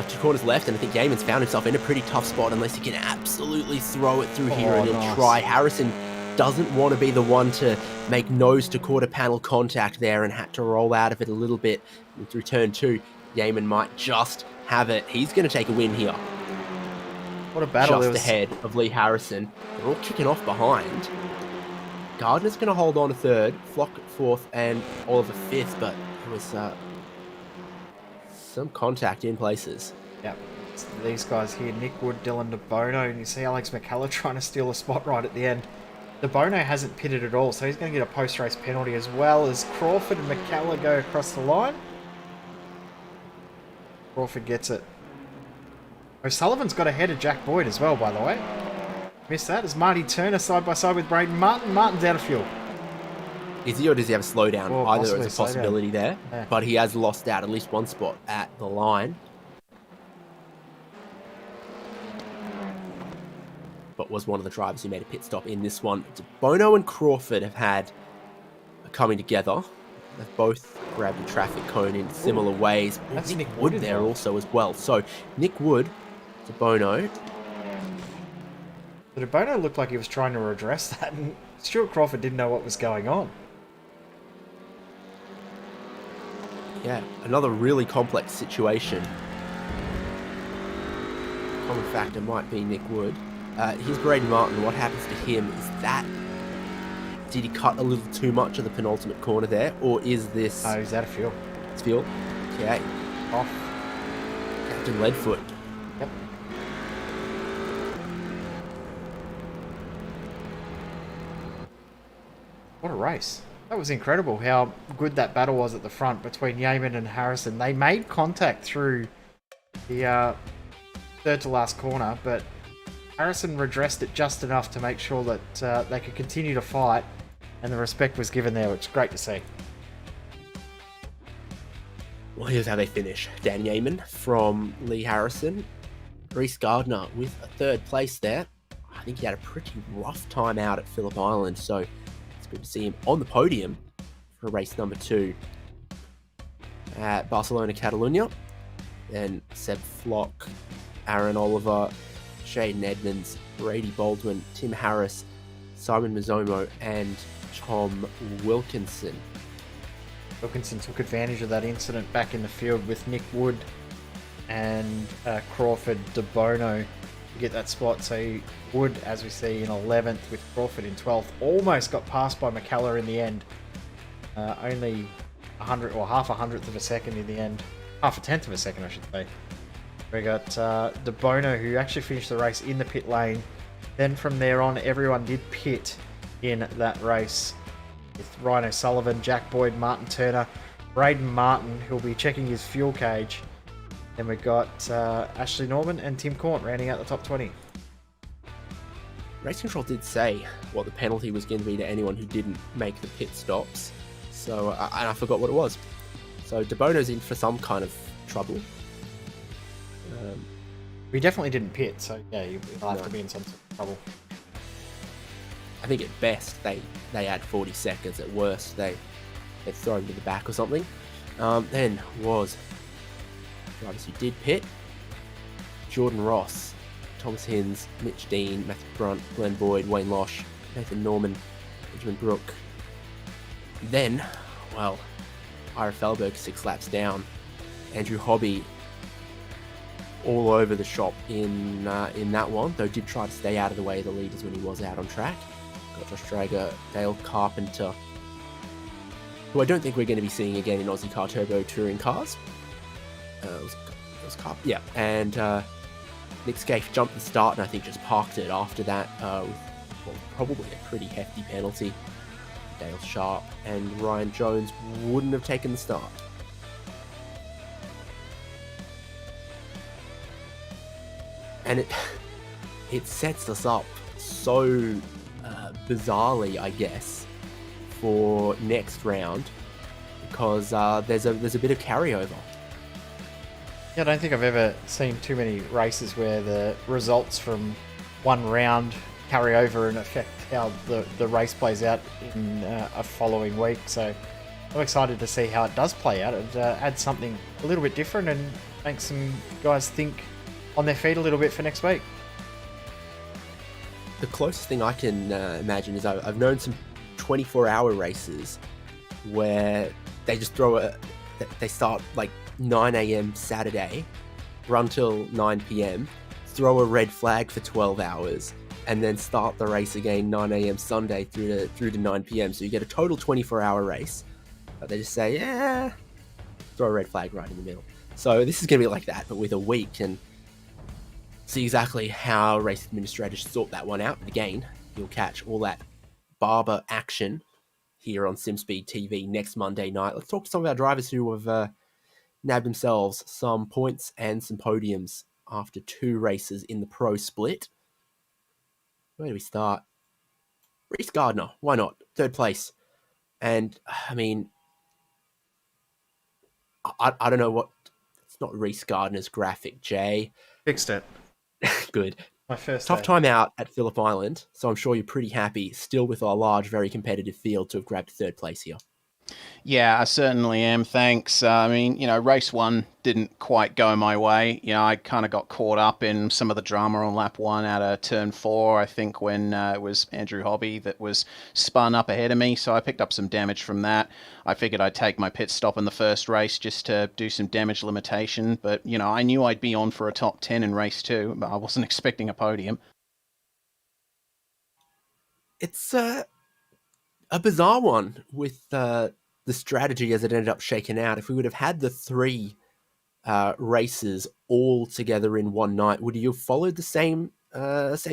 2 corners left, and I think Yeaman's found himself in a pretty tough spot unless he can absolutely throw it through here, and he'll try. Harrison doesn't want to be the one to make nose to quarter panel contact there and had to roll out of it a little bit. And through turn 2, Yeaman might just have it. He's going to take a win here. What a battle. Just ahead of Lee Harrison. They're all kicking off behind. Gardner's going to hold on to 3rd, Flock 4th, and Oliver 5th, but it was some contact in places. Yep. It's these guys here, Nick Wood, Dylan De Bono, and you see Alex McCullough trying to steal a spot right at the end. De Bono hasn't pitted at all, so he's going to get a post-race penalty as well as Crawford and McCullough go across the line. Crawford gets it. O'Sullivan's got ahead of Jack Boyd as well, by the way. Missed that as Marty Turner side by side with Braden Martin. Martin's out of fuel. Is he, or does he have a slowdown? Or Either is a possibility there, yeah. But he has lost out at least one spot at the line. But was one of the drivers who made a pit stop in this one. Bono and Crawford have had a coming together. They've both grabbed a traffic cone in similar ways. That's Nick Nick Wood Wood there well. also as well. So Nick Wood to Bono. But De Bono looked like he was trying to redress that, and Stuart Crawford didn't know what was going on. Yeah, another really complex situation. Common factor might be Nick Wood. Here's Braden Martin. What happens to him is that... Did he cut a little too much of the penultimate corner there? Or is this... Oh, he's out of fuel. It's fuel? Okay. Off. Captain Leadfoot. Yep. What a race. That was incredible how good that battle was at the front between Yeaman and Harrison. They made contact through the 3rd to last corner, but Harrison redressed it just enough to make sure that they could continue to fight, and the respect was given there, which is great to see. Well, here's how they finish. Dan Yeaman from Lee Harrison. Reece Gardner with a 3rd place there. I think he had a pretty rough time out at Phillip Island, so it's good to see him on the podium for race number 2 at Barcelona, Catalunya. Then Seb Flock, Aaron Oliver, Shaden Edmonds, Brady Baldwin, Tim Harris, Simon Mizomo, and Tom Wilkinson. Wilkinson took advantage of that incident back in the field with Nick Wood and Crawford De Bono to get that spot. So Wood, as we see, in 11th with Crawford in 12th. Almost got passed by McCullough in the end. Only 100 or half a hundredth of a second in the end. Half a tenth of a second, I should say. We got De Bono, who actually finished the race in the pit lane. Then from there on, everyone did pit in that race. With Ryan O'Sullivan, Jack Boyd, Martin Turner, Braden Martin, who'll be checking his fuel cage. Then we've got Ashley Norman and Tim Cornt rounding out the top 20. Race Control did say what the penalty was going to be to anyone who didn't make the pit stops. So, and I forgot what it was. So De Bono's in for some kind of trouble. We definitely didn't pit, so yeah, you'll have to be in some sort of trouble. I think at best they add 40 seconds. At worst they throw him to the back or something. Then was drivers who did pit: Jordan Ross, Thomas Hinz, Mitch Dean, Matthew Brunt, Glenn Boyd, Wayne Losh, Nathan Norman, Benjamin Brook. Then, well, Ira Felberg 6 laps down. Andrew Hobby all over the shop in that one, though did try to stay out of the way of the leaders when he was out on track. Got Josh Drager, Dale Carpenter, who I don't think we're going to be seeing again in Ozicar Turbo touring cars. It was yeah, and Nick Scaife jumped the start and I think just parked it after that with probably a pretty hefty penalty. Dale Sharp and Ryan Jones wouldn't have taken the start. and it sets us up so bizarrely, I guess, for next round, because there's a bit of carryover. Yeah, I don't think I've ever seen too many races where the results from one round carry over and affect how the race plays out in a following week. So I'm excited to see how it does play out. It adds something a little bit different and makes some guys think on their feet a little bit for next week. The closest thing I can imagine is I've known some 24-hour races where they just they start like 9 a.m. Saturday, run till 9 p.m., throw a red flag for 12 hours, and then start the race again 9 a.m. Sunday through to 9 p.m. So you get a total 24-hour race. But they just say, yeah, throw a red flag right in the middle. So this is going to be like that, but with a week, and see exactly how race administrators sort that one out. But again, you'll catch all that Barber action here on SimSpeed TV next Monday night. Let's talk to some of our drivers who have nabbed themselves some points and some podiums after 2 races in the pro split. Where do we start? Reece Gardner, why not? 3rd place. And, I mean, I don't know what... It's not Reece Gardner's graphic, Jay. Fixed it. Good. My first Tough day. time out at Phillip Island, so I'm sure you're pretty happy, still with our large, very competitive field, to have grabbed 3rd place here. Yeah, I certainly am. Thanks. I mean, race 1 didn't quite go my way. I kind of got caught up in some of the drama on lap 1 out of turn 4, I think, when it was Andrew Hobby that was spun up ahead of me. So I picked up some damage from that. I figured I'd take my pit stop in the first race just to do some damage limitation. But, I knew I'd be on for a top 10 in race 2, but I wasn't expecting a podium. It's a bizarre one with the strategy as it ended up shaking out. If we would have had the 3 races all together in one night, would you have followed the same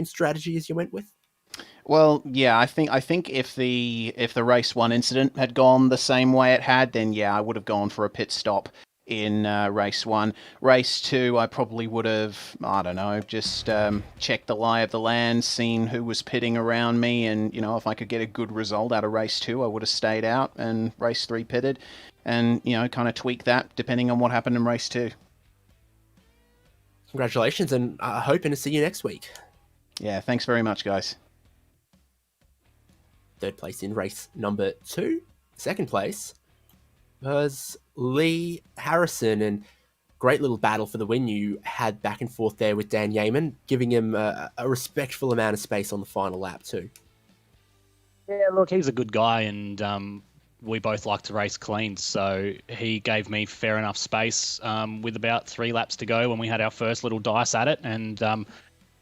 strategy as you went with? Well, yeah, I think if the race 1 incident had gone the same way it had, then yeah, I would have gone for a pit stop in race 1. Race 2, I probably would have, I don't know, just checked the lie of the land, seen who was pitting around me, and, if I could get a good result out of race 2, I would have stayed out, and race 3 pitted, and, kind of tweak that depending on what happened in race 2. Congratulations, and hoping to see you next week. Yeah, thanks very much, guys. 3rd place in race number 2. 2nd place was Lee Harrison, and great little battle for the win you had back and forth there with Dan Yeaman, giving him a respectful amount of space on the final lap too. Yeah, look, he's a good guy, and we both like to race clean, so he gave me fair enough space with about 3 laps to go when we had our first little dice at it, and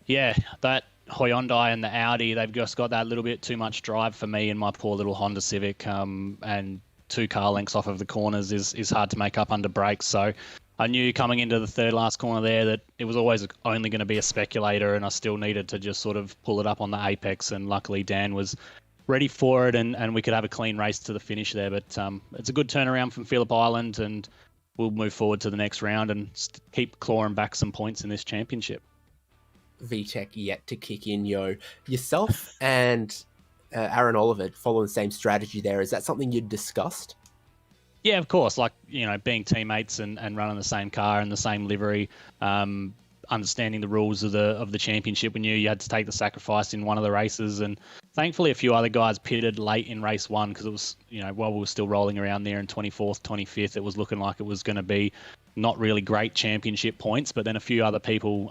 yeah, that Hyundai and the Audi, they've just got that little bit too much drive for me and my poor little Honda Civic, and 2 car lengths off of the corners is hard to make up under brakes. So I knew coming into the 3rd last corner there that it was always only going to be a speculator, and I still needed to just sort of pull it up on the apex, and luckily Dan was ready for it, and we could have a clean race to the finish there. But it's a good turnaround from Phillip Island, and we'll move forward to the next round and keep clawing back some points in this championship. VTech yet to kick in, yo. Yourself and Aaron Oliver following the same strategy there. Is that something you'd discussed? Yeah, of course. Like, being teammates and running the same car and the same livery, understanding the rules of the championship. We knew you had to take the sacrifice in one of the races, and thankfully a few other guys pitted late in race 1 because it was, while we were still rolling around there in 24th, 25th, it was looking like it was going to be not really great championship points, but then a few other people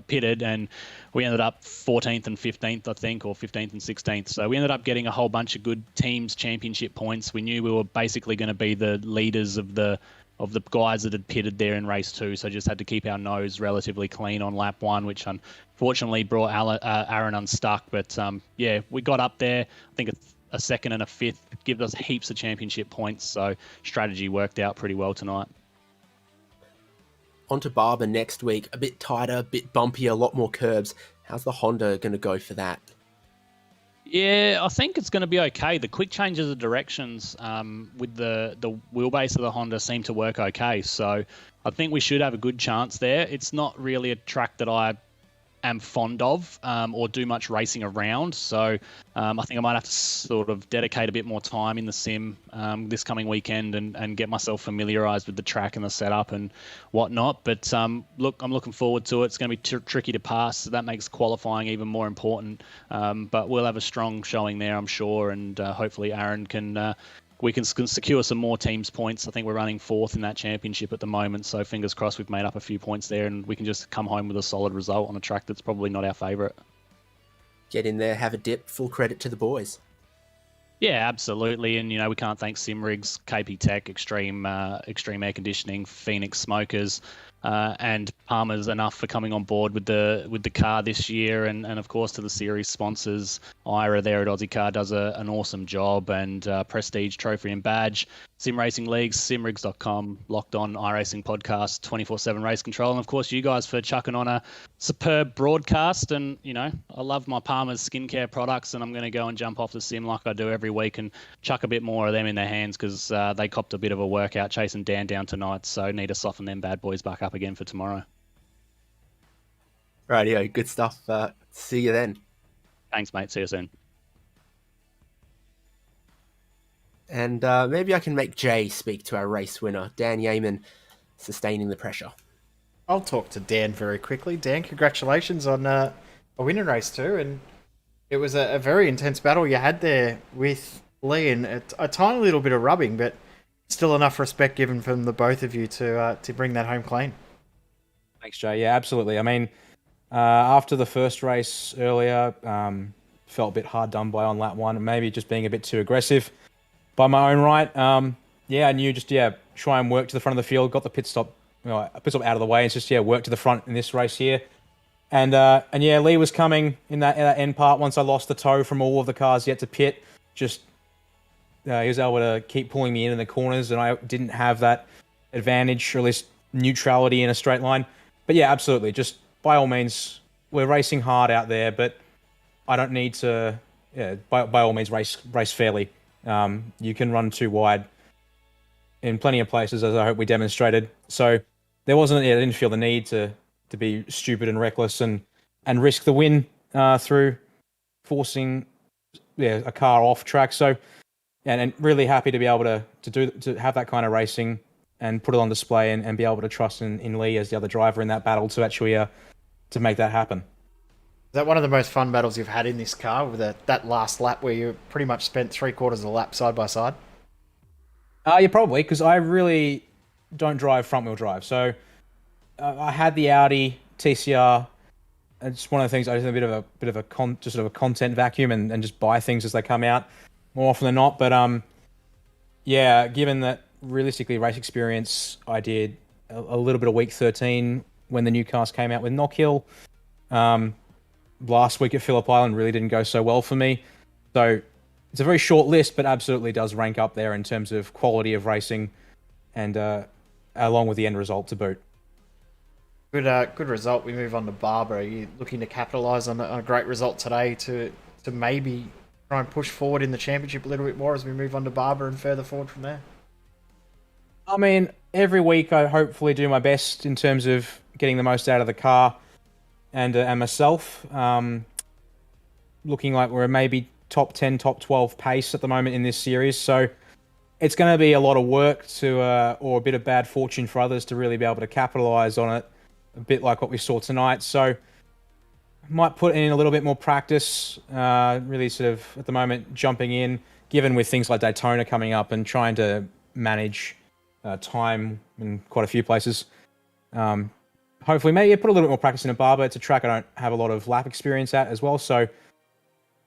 pitted, and we ended up 14th and 15th, I think, or 15th and 16th. So we ended up getting a whole bunch of good teams championship points. We knew we were basically going to be the leaders of the guys that had pitted there in race 2, so just had to keep our nose relatively clean on lap 1, which unfortunately brought Aaron unstuck. But yeah, we got up there. I think a 2nd and a 5th gives us heaps of championship points, so strategy worked out pretty well tonight. On to Barber next week. A bit tighter, a bit bumpier, a lot more curbs. How's the Honda going to go for that? Yeah, I think it's going to be okay. The quick changes of directions with the wheelbase of the Honda seem to work okay. So I think we should have a good chance there. It's not really a track that I am fond of or do much racing around. So I think I might have to sort of dedicate a bit more time in the sim this coming weekend and get myself familiarised with the track and the setup and whatnot. But look, I'm looking forward to it. It's going to be tricky to pass, so that makes qualifying even more important. But we'll have a strong showing there, I'm sure, and hopefully Aaron can... we can secure some more teams points. I think we're running 4th in that championship at the moment, so fingers crossed we've made up a few points there and we can just come home with a solid result on a track that's probably not our favourite. Get in there, have a dip, full credit to the boys. Yeah, absolutely. And, we can't thank Simrigs, KP Tech, Extreme Air Conditioning, Phoenix Smokers, and Palmer's enough for coming on board with the car this year. And of course, to the series sponsors, Ira there at Ozicar does an awesome job, and Prestige Trophy and Badge, Sim Racing Leagues, simrigs.com, Locked On iRacing Podcast, 24/7 Race Control, and of course you guys for chucking on a superb broadcast. And I love my Palmer's skincare products, and I'm going to go and jump off the sim like I do every week and chuck a bit more of them in their hands, because they copped a bit of a workout chasing Dan down tonight, so need to soften them bad boys back up again for tomorrow. Rightio, good stuff. See you then. Thanks, mate. See you soon. And maybe I can make Jay speak to our race winner, Dan Yeaman, sustaining the pressure. I'll talk to Dan very quickly. Dan, congratulations on a win in race 2, and it was a very intense battle you had there with Lee, and a tiny little bit of rubbing, but still enough respect given from the both of you to bring that home clean. Thanks, Jay. Yeah, absolutely. I mean, after the first race earlier, felt a bit hard done by on lap 1, maybe just being a bit too aggressive by my own right. I knew just try and work to the front of the field. Got the pit stop out of the way. It's just work to the front in this race here. And Lee was coming in that end part once I lost the toe from all of the cars yet to pit. Just he was able to keep pulling me in the corners, and I didn't have that advantage, or at least neutrality in a straight line. But yeah, absolutely. Just by all means, we're racing hard out there, but I don't need to. Yeah, by all means, race fairly. You can run too wide in plenty of places, as I hope we demonstrated. So there wasn't. I didn't feel the need to be stupid and reckless and risk the win through forcing a car off track. So and really happy to be able to have that kind of racing and put it on display and be able to trust in Lee as the other driver in that battle to actually to make that happen. Is that one of the most fun battles you've had in this car, with that last lap where you pretty much spent 3/4 of the lap side by side? Yeah, probably, because I really don't drive front-wheel drive. So I had the Audi TCR. It's one of the things I just have a bit of a content vacuum and just buy things as they come out more often than not. But given that realistically race experience, I did a little bit of week 13 when the new cars came out with Knockhill. Last week at Phillip Island really didn't go so well for me. So it's a very short list, but absolutely does rank up there in terms of quality of racing and along with the end result to boot. Good result. We move on to Barber. Are you looking to capitalise on a great result today to maybe try and push forward in the championship a little bit more as we move on to Barber and further forward from there? I mean, every week I hopefully do my best in terms of getting the most out of the car and myself. Looking like we're maybe top 10, top 12 pace at the moment in this series. So it's going to be a lot of work or a bit of bad fortune for others to really be able to capitalise on it, a bit like what we saw tonight. So might put in a little bit more practice, really sort of at the moment jumping in, given with things like Daytona coming up and trying to manage time in quite a few places. Hopefully maybe put a little bit more practice in a Barber. It's a track I don't have a lot of lap experience at as well. So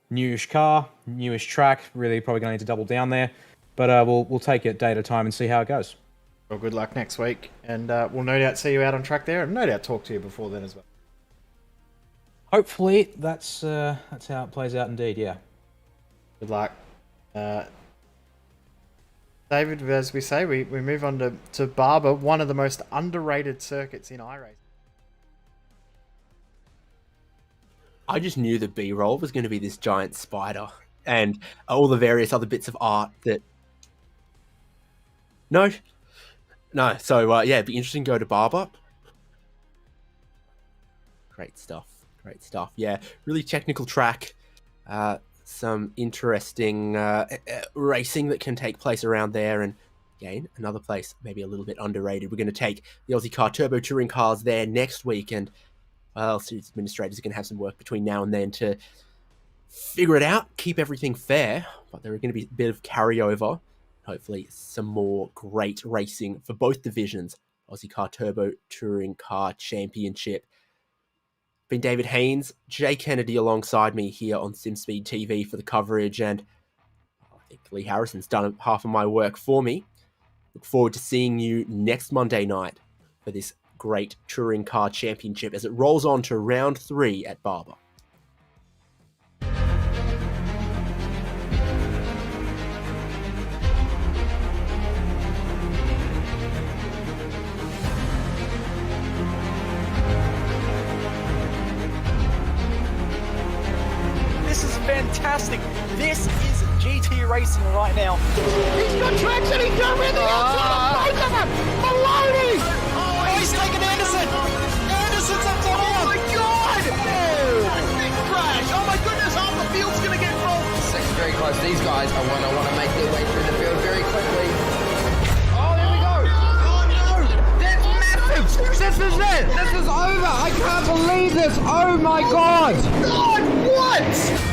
newish car, newish track, really probably going to need to double down there. But we'll take it day at a time and see how it goes. Well, good luck next week. And we'll no doubt see you out on track there, and no doubt talk to you before then as well. Hopefully that's how it plays out indeed, yeah. Good luck. David, as we say, we move on to Barber, one of the most underrated circuits in iRacing. I just knew the B-roll was going to be this giant spider and all the various other bits of art that... No. So, it'd be interesting to go to Barber. Great stuff. Great stuff. Yeah, really technical track. Some interesting racing that can take place around there. And again, another place maybe a little bit underrated. We're going to take the Ozicar Turbo Touring cars there next week. And, well, series administrators are going to have some work between now and then to figure it out, keep everything fair. But there are going to be a bit of carryover. Hopefully some more great racing for both divisions. Ozicar Turbo Touring Car Championship. Been David Haynes, Jay Kennedy alongside me here on SimSpeed TV for the coverage, and I think Lee Harrison's done half of my work for me. Look forward to seeing you next Monday night for this great Touring Car Championship as it rolls on to round 3 at Barber. Fantastic. This is GT racing right now. He's got traction, he's got everything outside of both of them! Maloney! Oh, he's taken Anderson! Anderson's up top! Oh my god! Oh, big crash! Oh my goodness, half the field's gonna get rolled! Second very close. These guys are want to make their way through the field very quickly. Oh, there we go! Oh no! That's massive! This is it! This is over! I can't believe this! Oh my god! God, what?